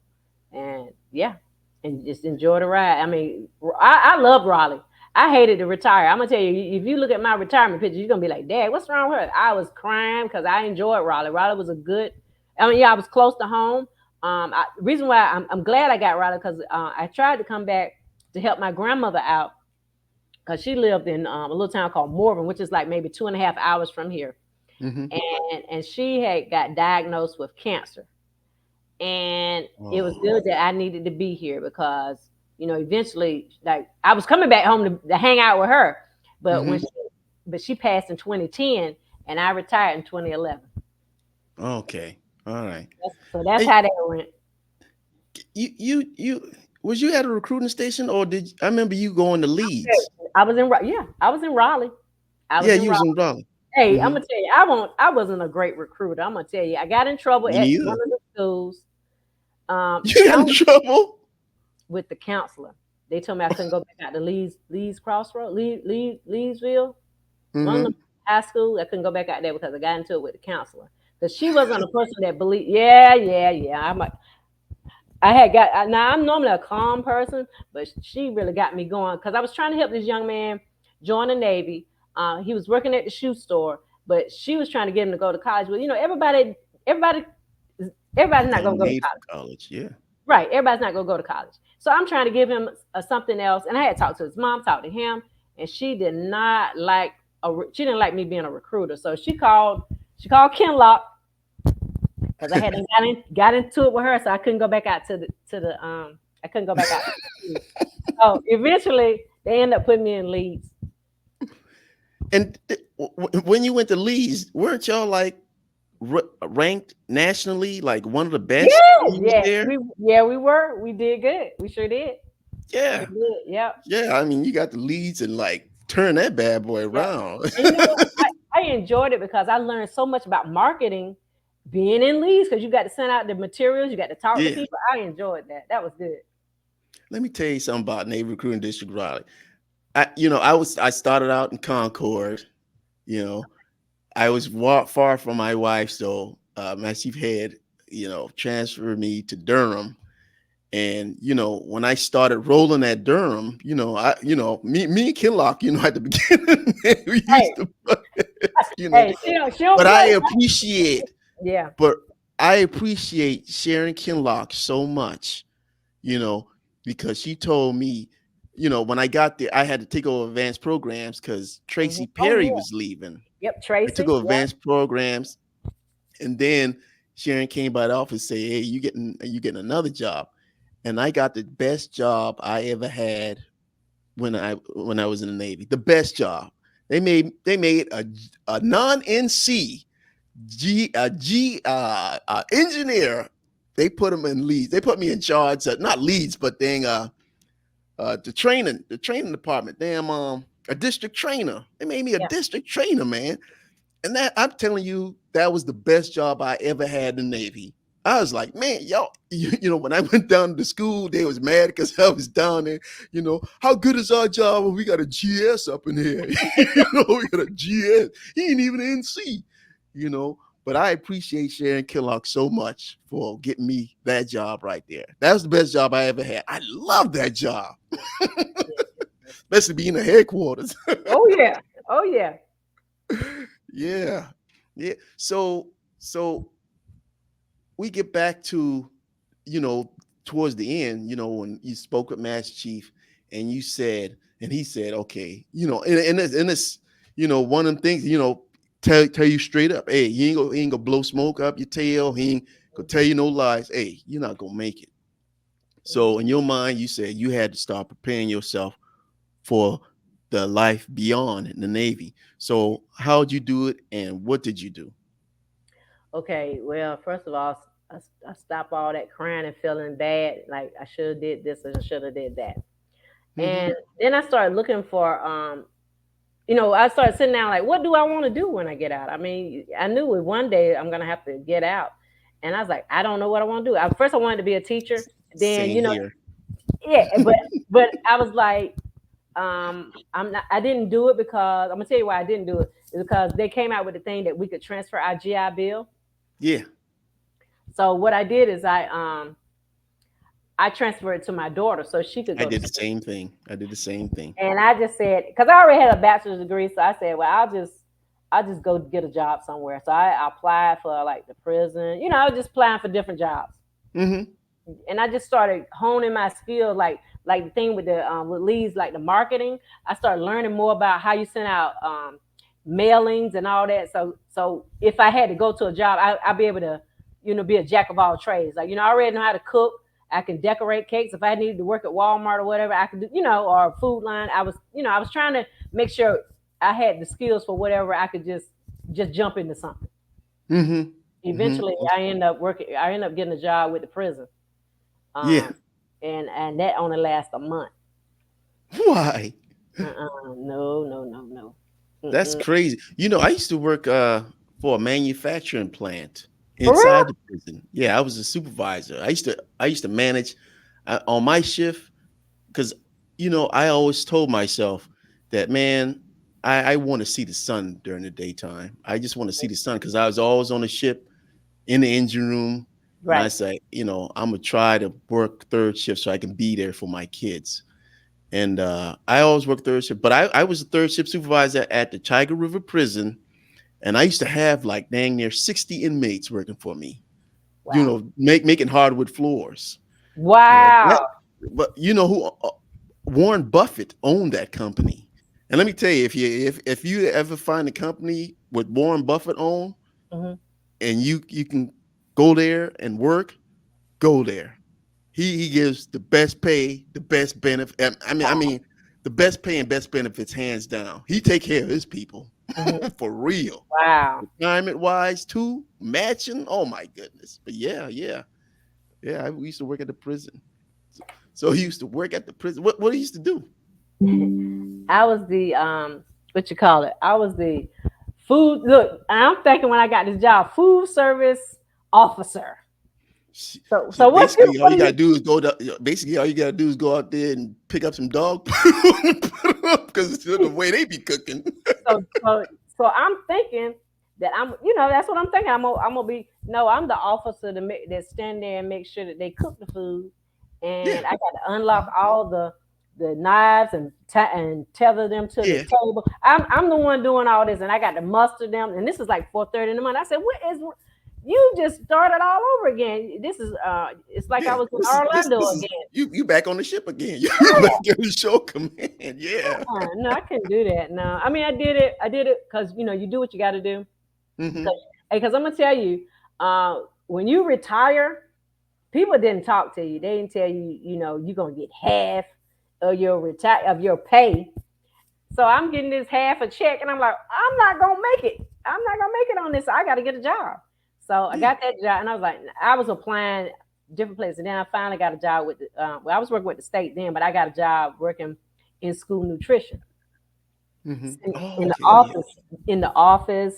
and yeah, and just enjoy the ride. I mean, I love Raleigh. I hated to retire. I'm gonna tell you, if you look at my retirement picture, you're gonna be like, "Dad, what's wrong with her?" I was crying because I enjoyed Raleigh. Raleigh was a good. I mean, yeah, I was close to home. Reason why I'm glad I got Raleigh because I tried to come back to help my grandmother out because she lived in a little town called Morven, which is like maybe 2.5 hours from here, Hmm. and she had got diagnosed with cancer, and it was Oh. good that I needed to be here because eventually, like I was coming back home to hang out with her, but Hmm. but she passed in 2010, and I retired in 2011. Okay. All right. So that's Hey, how that went. you was you at a recruiting station, or I remember you going to Leeds? I was in Raleigh. I was Yeah, in you was Raleigh. in Raleigh. Hey, I'm Hmm. gonna tell you, I wasn't a great recruiter. I'm gonna tell you, I got in trouble Me at one neither. of the schools. You I got in don't trouble? with the counselor. They told me I couldn't go back out to Lee's Crossroad, Leesville, one of the Hmm. high school. I couldn't go back out there because I got into it with the counselor. Because she wasn't a person that believed. Yeah, yeah, yeah. I had got. Now I'm normally a calm person, but she really got me going because I was trying to help this young man join the Navy. He was working at the shoe store, but she was trying to get him to go to college. Well, everybody, everybody's not going Getting to go to made college. for college. Yeah. Right. Everybody's not going to go to college. So I'm trying to give him something else. And I had talked to his mom, talked to him, and she did not like she didn't like me being a recruiter. So she called Ken Lock because I hadn't got into it with her, so I couldn't go back out to the I couldn't go back out. So eventually they ended up putting me in Leeds. And when you went to Leeds, weren't y'all like ranked nationally, like one of the best Yes, schools yes. there? We were. We did good. We sure did. We Yeah. did. Yep. Yeah. I mean, you got the Leeds and like turn that bad boy Yep. around. And you know what? I enjoyed it because I learned so much about marketing being in leads because you got to send out the materials, you got to talk to Yeah. people. I enjoyed that. That was good. Let me tell you something about Navy Recruiting District Raleigh. I started out in Concord. You know, I was far from my wife, so my chief head, transferred me to Durham. And when I started rolling at Durham, me and Kinlock, at the beginning, we Hey, used to, you know, hey, she don't but I play. appreciate, Yeah. but I appreciate Sharon Kinlock so much, you know, because she told me, when I got there, I had to take over advanced programs because Hmm. Tracy Oh Perry yeah. was leaving. Yep. I took Tracy. over Yep. advanced programs, and then Sharon came by the office and say, "Hey, you getting another job," and I got the best job I ever had when I was in the Navy. The best job. They made a non NC engineer. They put him in leads. They put me in charge, not leads, but dang the training department. Damn, a district trainer. They made me a Yep. district trainer, man. And that I'm telling you, that was the best job I ever had in the Navy. I was like, man, y'all, when I went down to the school, they was mad because I was down there. How good is our job when we got a GS up in here? We got a GS. He ain't even an NC, you know. But I appreciate Sharon Killock so much for getting me that job right there. That was the best job I ever had. I love that job, especially being the headquarters. Oh yeah. Oh yeah. Yeah. Yeah. So we get back to, you know, towards the end, when you spoke with Master Chief and and he said, okay, and this, one of them things, tell you straight up, hey, he ain't gonna blow smoke up your tail. He ain't gonna tell you no lies. Hey, you're not gonna make it. So Mhm. in your mind, you said you had to start preparing yourself for the life beyond the Navy. So how'd you do it and what did you do? Okay. Well, first of all, I stopped all that crying and feeling bad. Like I should have did this and I should have did that. Mm-hmm. And then I started looking for I started sitting down like, what do I want to do when I get out? I mean, I knew it one day I'm gonna have to get out, and I was like, I don't know what I want to do. First, I wanted to be a teacher. Then, Same here. yeah, but I was like, I'm not. I didn't do it because I'm gonna tell you why I didn't do it. Is because they came out with the thing that we could transfer our GI Bill. Yeah, So what I did is I transferred it to my daughter so she could I go to did the school. same thing. I did the same thing. And I just said, because I already had a bachelor's degree, so I said, well, I'll just go get a job somewhere. So I applied for like the prison. I was just applying for different jobs, Mm-hmm. and I just started honing my skills, like the thing with the with leads, like the marketing. I started learning more about how you send out mailings and all that. So if I had to go to a job, I'd be able to, be a jack of all trades. Like, I already know how to cook. I can decorate cakes. If I needed to work at Walmart or whatever, I could do, or Food Line. I was trying to make sure I had the skills for whatever I could just jump into something. Mm-hmm. Mm-hmm. Eventually, I end up getting a job with the prison, Yeah. um, and that only lasts a month. Why? No, no, no, no. That's Mm-mm. crazy. I used to work for a manufacturing plant For real? inside the prison. Yeah, I was a supervisor. I used to manage on my shift because I always told myself that, man, I want to see the sun during the daytime. I just want to see the sun because I was always on the ship in the engine room, and I Right. say, I'm gonna try to work third shift so I can be there for my kids. And I always worked third shift, but I was a third shift supervisor at the Tiger River Prison, and I used to have like dang near 60 inmates working for me. Wow. Making hardwood floors. Wow. That, but who Warren Buffett owned that company. And let me tell you, if you ever find a company with Warren Buffett own, Hmm. and you can go there and work, go there. He gives the best pay, the best benefit. I mean, the best pay and best benefits, hands down. He take care of his people Hmm. for real. Wow. Retirement wise too, matching. Oh my goodness. But yeah, yeah, yeah. We used to work at the prison. So he used to work at the prison. What he used to do? I was the what you call it? I was the food. Look, I'm thinking when I got this job, food service officer. So what you Basically, all what you do gotta you do is Basically, all you gotta do is go out there and pick up some dog food and put it up because it's the way they be cooking. so I'm thinking that that's what I'm thinking. I'm gonna be no, I'm the officer that stand there and make sure that they cook the food, Yeah, and I got to unlock all the knives and tether them to the yeah. table. I'm the one doing all this, and I got to muster them. And this is like 4:30 in the morning. I said, "What is? You just started all over again. This is it's like I Yeah, was in this is this Orlando this is again." you back on the ship again. You Yeah. back in the show command. Yeah. No, I couldn't do that. No, I mean, I did it. I did it because you do what you got to do. Hmm. Because I'm gonna tell you, when you retire, people didn't talk to you. They didn't tell you, you're gonna get half of your pay. So I'm getting this half a check, and I'm like, I'm not gonna make it. I'm not gonna make it on this. I got to get a job. So I Yeah. got that job, and I was like, I was applying different places. And then I finally got a job with well, I was working with the state then, but I got a job working in school nutrition Hmm. Oh, in the okay. Yeah. office. In the office,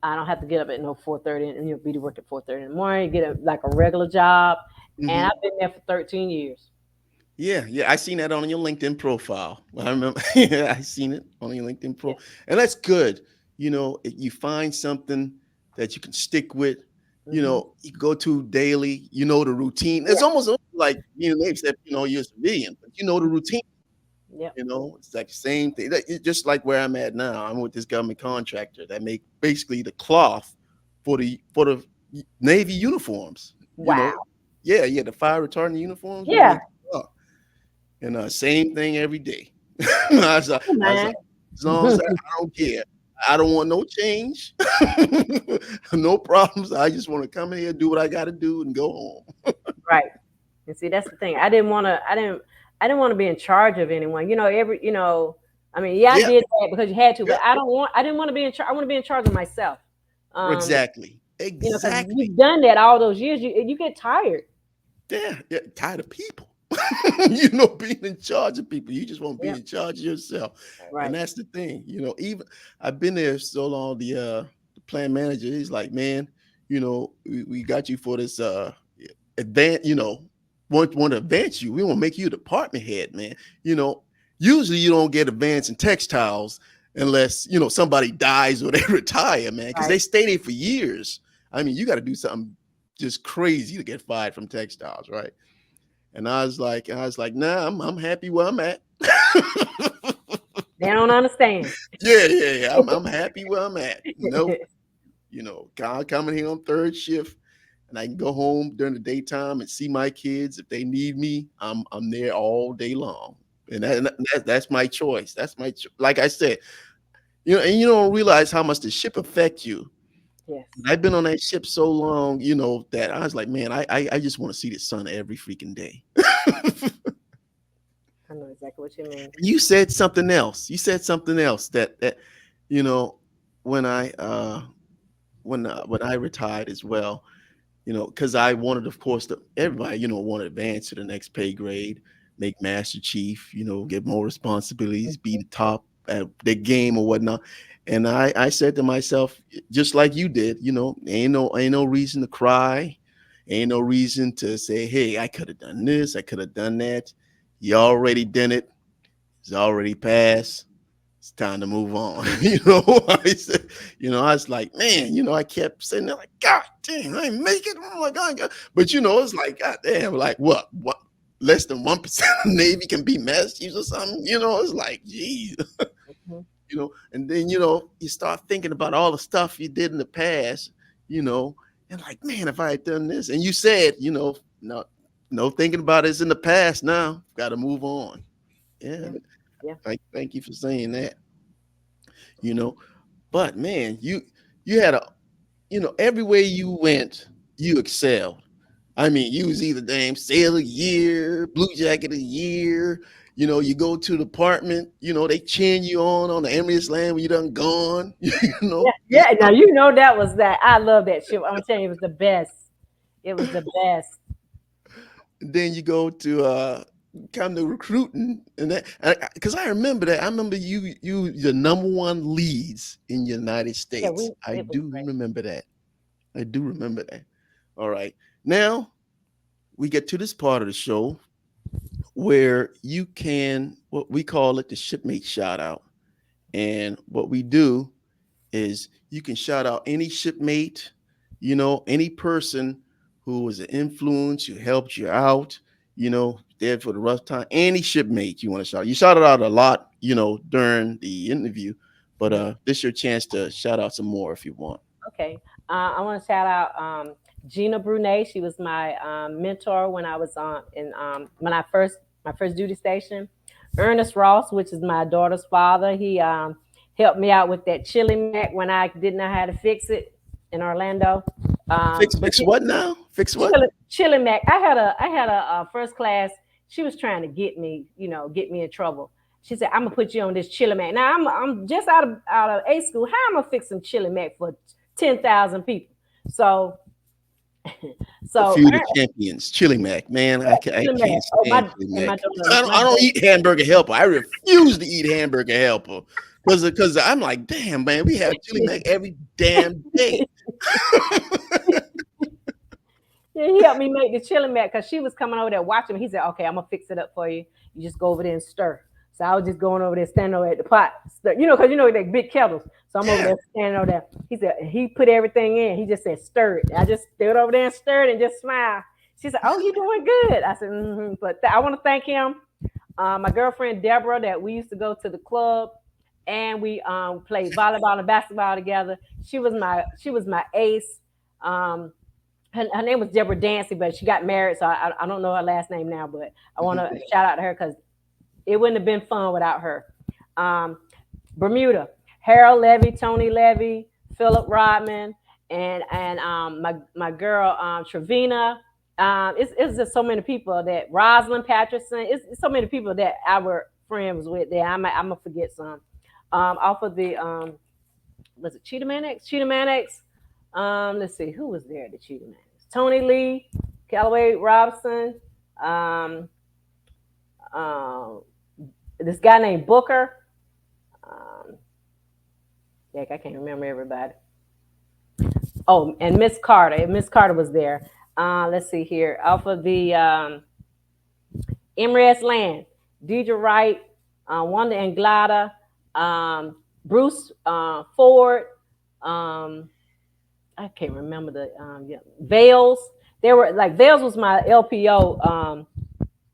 I don't have to get up at no 4:30 and be to work at 4:30 in the morning. Get like a regular job, and Hmm. I've been there for 13 years. Yeah. Yeah. I seen that on your LinkedIn profile. I remember. Yeah, I seen it on your LinkedIn Yeah. pro, and that's good. If you find something that you can stick with. Hmm. You go to daily. The routine. It's Yeah. almost like except you're a civilian, but the routine. Yep. It's like the same thing. It's just like where I'm at now. I'm with this government contractor that make basically the cloth for the Navy uniforms. Wow. Yeah, yeah, the fire retardant uniforms. We Yeah. make the cloth, and same thing every day. I was, like- Hey, I was man. like, as long as I don't care, I don't want no change, no problems. I just want to come in here, do what I got to do, and go home. Right. And see, that's the thing. I didn't want to be in charge of anyone. I mean, yeah, I Yeah, did that because you had to, yeah, but I didn't want to be in charge. I want to be in charge of myself. Um, exactly, because exactly. you've done that all those years, you get tired. Yeah, yeah. Tired of people. Being in charge of people. You just want to be Yep. in charge of yourself. And Right. that's the thing. Even I've been there so long, the plant manager, he's like, man, we got you for this advance, want to advance you. We want to make you a department head, man. You know, Usually you don't get advanced in textiles unless, somebody dies or they retire, man, because they Right. stay there for years. I mean, you got to do something just crazy to get fired from textiles, right? And I was like, nah, I'm happy where I'm at. They don't understand. Yeah. I'm happy where I'm at. Nope. God coming here on third shift, and I can go home during the daytime and see my kids if they need me. I'm there all day long, and that's my choice. That's like I said, and you don't realize how much the ship affect you. Yes. I've been on that ship so long, that I was like, man, I just want to see the sun every freaking day. I know exactly what you mean. You said something else. You said something else that you know when I retired as well, because I wanted, of course, everybody, want to advance to the next pay grade, make master chief, get more responsibilities, be the top at the game or whatnot. And I said to myself, just like you did, ain't no reason to cry, ain't no reason to say, hey, I could have done this, I could have done that. You already done it. It's already passed. It's time to move on. I said, I was like, man, I kept saying that, like, God damn, I ain't make it. Oh my God. But it's like, God damn, like what? Less than 1% of the Navy can be master chiefs or something. It's like, geez, Hmm. and then, you start thinking about all the stuff you did in the past, you know, and like, man, if I had done this, and you said, no thinking about it's in the past now, got to move on. Yeah. Yeah. Yeah. Thank you for saying that, you know. But man, you had everywhere you went, you excelled. I mean, you was either damn sailor of the year, blue jacket of the year. You go to the department, they cheering you on the Emirates land when you done gone. Yeah. Yeah. Yeah. Now you know that was that. I love that ship. I'm telling you, it was the best. It was the best. Then you go to come to recruiting, and that because I remember that. I remember you the number one leads in the United Yeah. States. We. I It was do great. remember that. I do remember that. All right. Now we get to this part of the show where you can, what we call it, the shipmate shout out. And what we do is you can shout out any shipmate, any person who was an influence, who helped you out, there for the rough time, any shipmate you want to shout. You shouted out a lot, during the interview, but Mhm. this is your chance to shout out some more if you want. Okay. I want to shout out Gina Brunei. She was my mentor when I was on in when I first my first duty station. Ernest Ross, which is my daughter's father, he helped me out with that chili mac when I didn't know how to fix it in Orlando. But Fix what now? Fix what? Chili Mac. I had a first class. She was trying to get me, get me in trouble. She said, "I'm gonna put you on this Chili Mac." Now I'm just out of A school. How am I gonna fix some Chili Mac for 10,000 people? So A so few of the champions, Chili Mac, man, I Chili Mac. can't Oh stand my Chili and my Mac. daughter, my I don't daughter. eat hamburger helper. I refuse to eat hamburger helper because I'm like, damn, man, we have Chili Mac every damn day. Yeah, he helped me make the chili mac because she was coming over there watching me. He said, "Okay, I'm gonna fix it up for you. You just go over there and stir." So I was just going over there, standing over at the pot, because they big kettles. So I'm over Yeah, there standing over there. He said he put everything in. He just said stir it. I just stood over there and stirred and just smiled. She said, "Oh, you're doing good." I said, mm-hmm. But I want to thank him. My girlfriend Deborah, that we used to go to the club and we played volleyball and basketball together. She was my ace. Um, her name was Deborah Dancy, but she got married, so I don't know her last name now. But I want to mhm. shout out to her because it wouldn't have been fun without her. Um, Bermuda, Harold Levy, Tony Levy, Philip Rodman, and my girl Trevina. It's just so many people that Rosalind Patterson. It's so many people that I were friends with. That I'm gonna forget some. Off of the was it Cheetah Man X? Cheetah Man X. Let's see who was there. The Cheetah Man X. Tony Lee, Callaway Robson. Um, Um, this guy named Booker. Um, Heck, I can't remember everybody. Oh, and Miss Carter. Miss Carter was there. Let's see here. Off of the MRS Land, Deidre Wright, Wanda Anglada, Bruce Ford. Um, I can't remember the yeah, Vales. There were like Vales was my LPO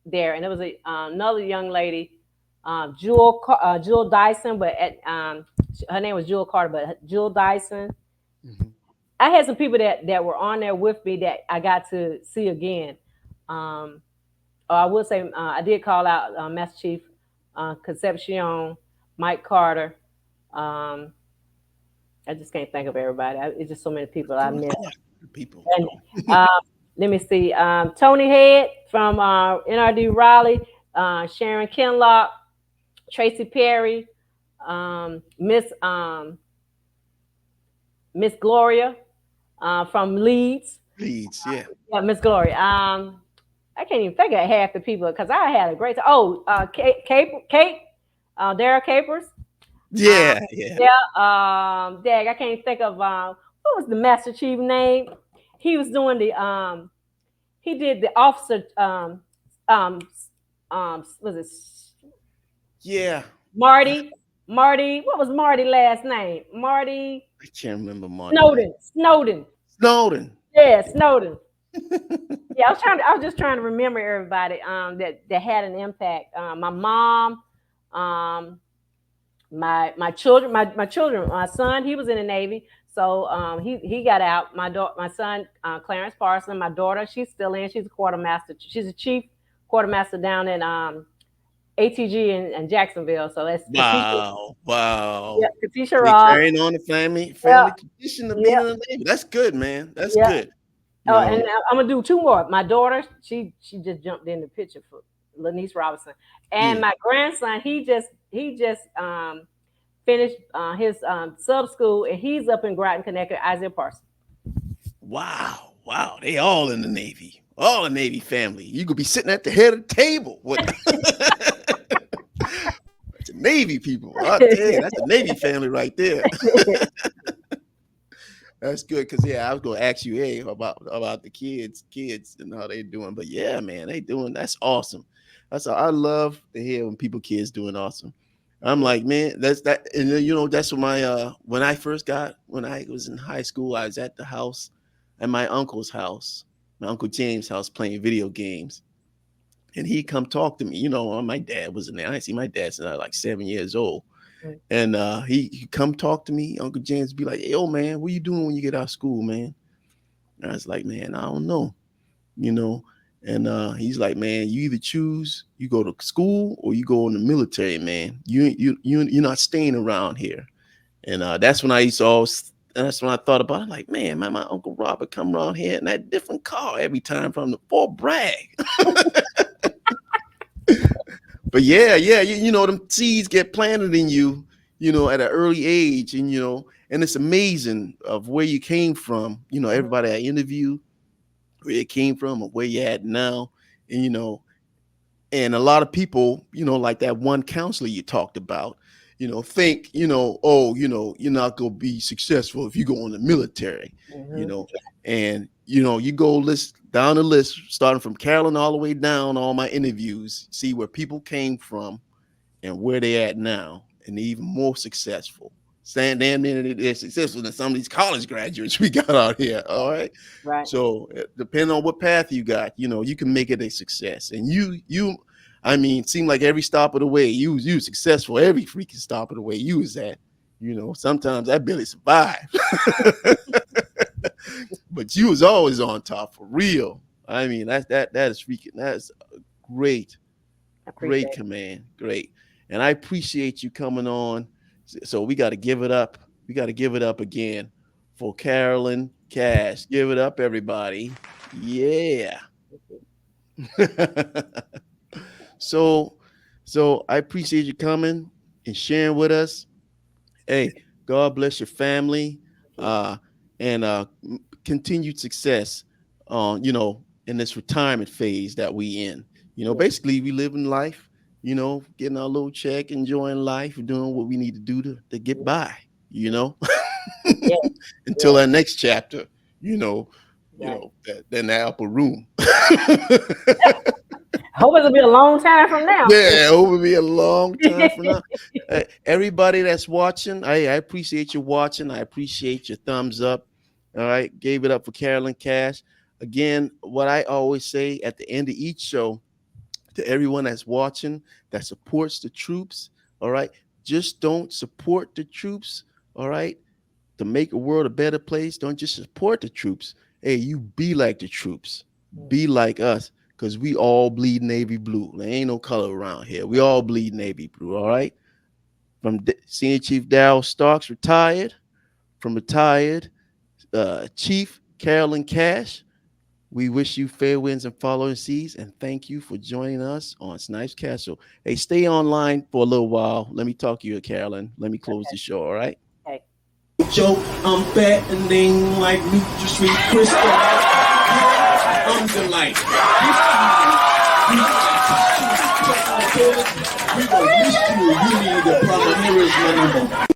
there, and there was another young lady, Jewel Dyson, but her name was Jewel Carter, but Jewel Dyson. Mhm. I had some people that were on there with me that I got to see again. Um, I will say I did call out Master Chief Concepcion, Mike Carter. Um, I just can't think of everybody. It's just so many people I missed. Yeah, people. And uh, let me see. Tony Head from NRD Raleigh, Sharon Kinlock, Tracy Perry, Miss Miss Gloria from Leeds. Leads, yeah. Yeah, Miss Gloria. I can't even think of half the people because I had a great time. Oh, Kate, Dara Capers. Yeah, yeah. Yeah, Dag, I can't think of what was the Master Chief name? He was doing the he did the officer um was it Yeah. I, Marty, what was Marty last name? Marty I can't remember Marty last. Snowden. Snowden. Yeah, Snowden. Yeah, I was just trying to remember everybody that had an impact. My mom, um my children, my son, he was in the Navy, so he got out. My son, Clarence Parson, my daughter, she's still in. She's a quartermaster. She's a chief quartermaster down in ATG in Jacksonville. So that's Katisha. Wow, Yeah, wow. Katisha They Ross. carrying on the Yeah, family tradition of being yeah, in the Navy. That's good, man. That's yeah. good. You Oh, and know. I'm gonna do two more. My daughter, she just jumped in the picture for Lanice Robinson, and Yeah. my grandson, he just finished his sub school, and he's up in Groton, Connecticut. Isaiah Parsons. Wow, wow. They all in the Navy. All a Navy family. You could be sitting at the head of the table with bunch of Navy people. I tell you, that's a Navy family right there. That's good because yeah, I was gonna ask you, hey, about the kids and how they doing. But yeah, man, they doing that's awesome. I love to hear when people kids doing awesome. I'm Yeah. like, man, that's that, and then, that's what my when I first got when I was in high school, I was at the house, at my uncle's house, my uncle James' house, playing video games, and he come talk to me. My dad was in there. I see my dad since I was like 7 years old, and he come talk to me. Uncle James be like, "Hey, yo, man, what you doing when you get out of school, man?" And I was like, "Man, I don't know, you know." And he's like, "Man, you either choose you go to school or you go in the military, man. You're not staying around here." And that's when I used to always. And that's when I thought about it. Like, man, my Uncle Robert come around here in that different car every time from the Fort Bragg. But yeah, yeah, them seeds get planted in you, at an early age, and it's amazing of where you came from. Everybody I interview, where you came from, or where you're at now, and and a lot of people, like that one counselor you talked about, think, oh, you're not gonna be successful if you go in the military, you Mm-hmm. know, and you go list down the list, starting from Carolyn all the way down, all my interviews, see where people came from and where they at now, and they're even more successful. Saying damn near they're successful than some of these college graduates we got out here. All right. Right. So depending on what path you got, you can make it a success. And I mean, seem like every stop of the way, you successful every freaking stop of the way you was at. Sometimes I barely survived. But you was always on top for real. I mean, that is freaking that's great. I appreciate Great it. command. Great. And I appreciate you coming on. So we got to give it up. We got to give it up again for Carolyn Cash. Give it up, everybody. Yeah. so so I appreciate you coming and sharing with us. Hey, God bless your family. Uh and continued success in this retirement phase that we in. Basically we living life, getting our little check, enjoying life, doing what we need to do to get by, you know, Yeah, until yeah, our next chapter, you know, right. that upper room. Hope it'll be a long time from now. Yeah, it will be a long time from now. Everybody that's watching, I appreciate you watching. I appreciate your thumbs up. All right, gave it up for Carolyn Cash. Again, what I always say at the end of each show to everyone that's watching that supports the troops, all right, just don't support the troops, all right, to make a world a better place. Don't just support the troops. Hey, you be like the troops, be like us, because we all bleed navy blue. There ain't no color around here. We all bleed navy blue. All right. From Senior Chief Darryl Starks, retired. From retired Chief Carolyn Cash, we wish you fair winds and following seas, and thank you for joining us on Snipes Castle. Hey, stay online for a little while. Let me talk to you, Carolyn. Let me close the show. All right. Okay. Joke, I'm fattening like Nutri-Sweet Crystal. I'm the light. We gon' miss you. You need a proper mirrors, my number.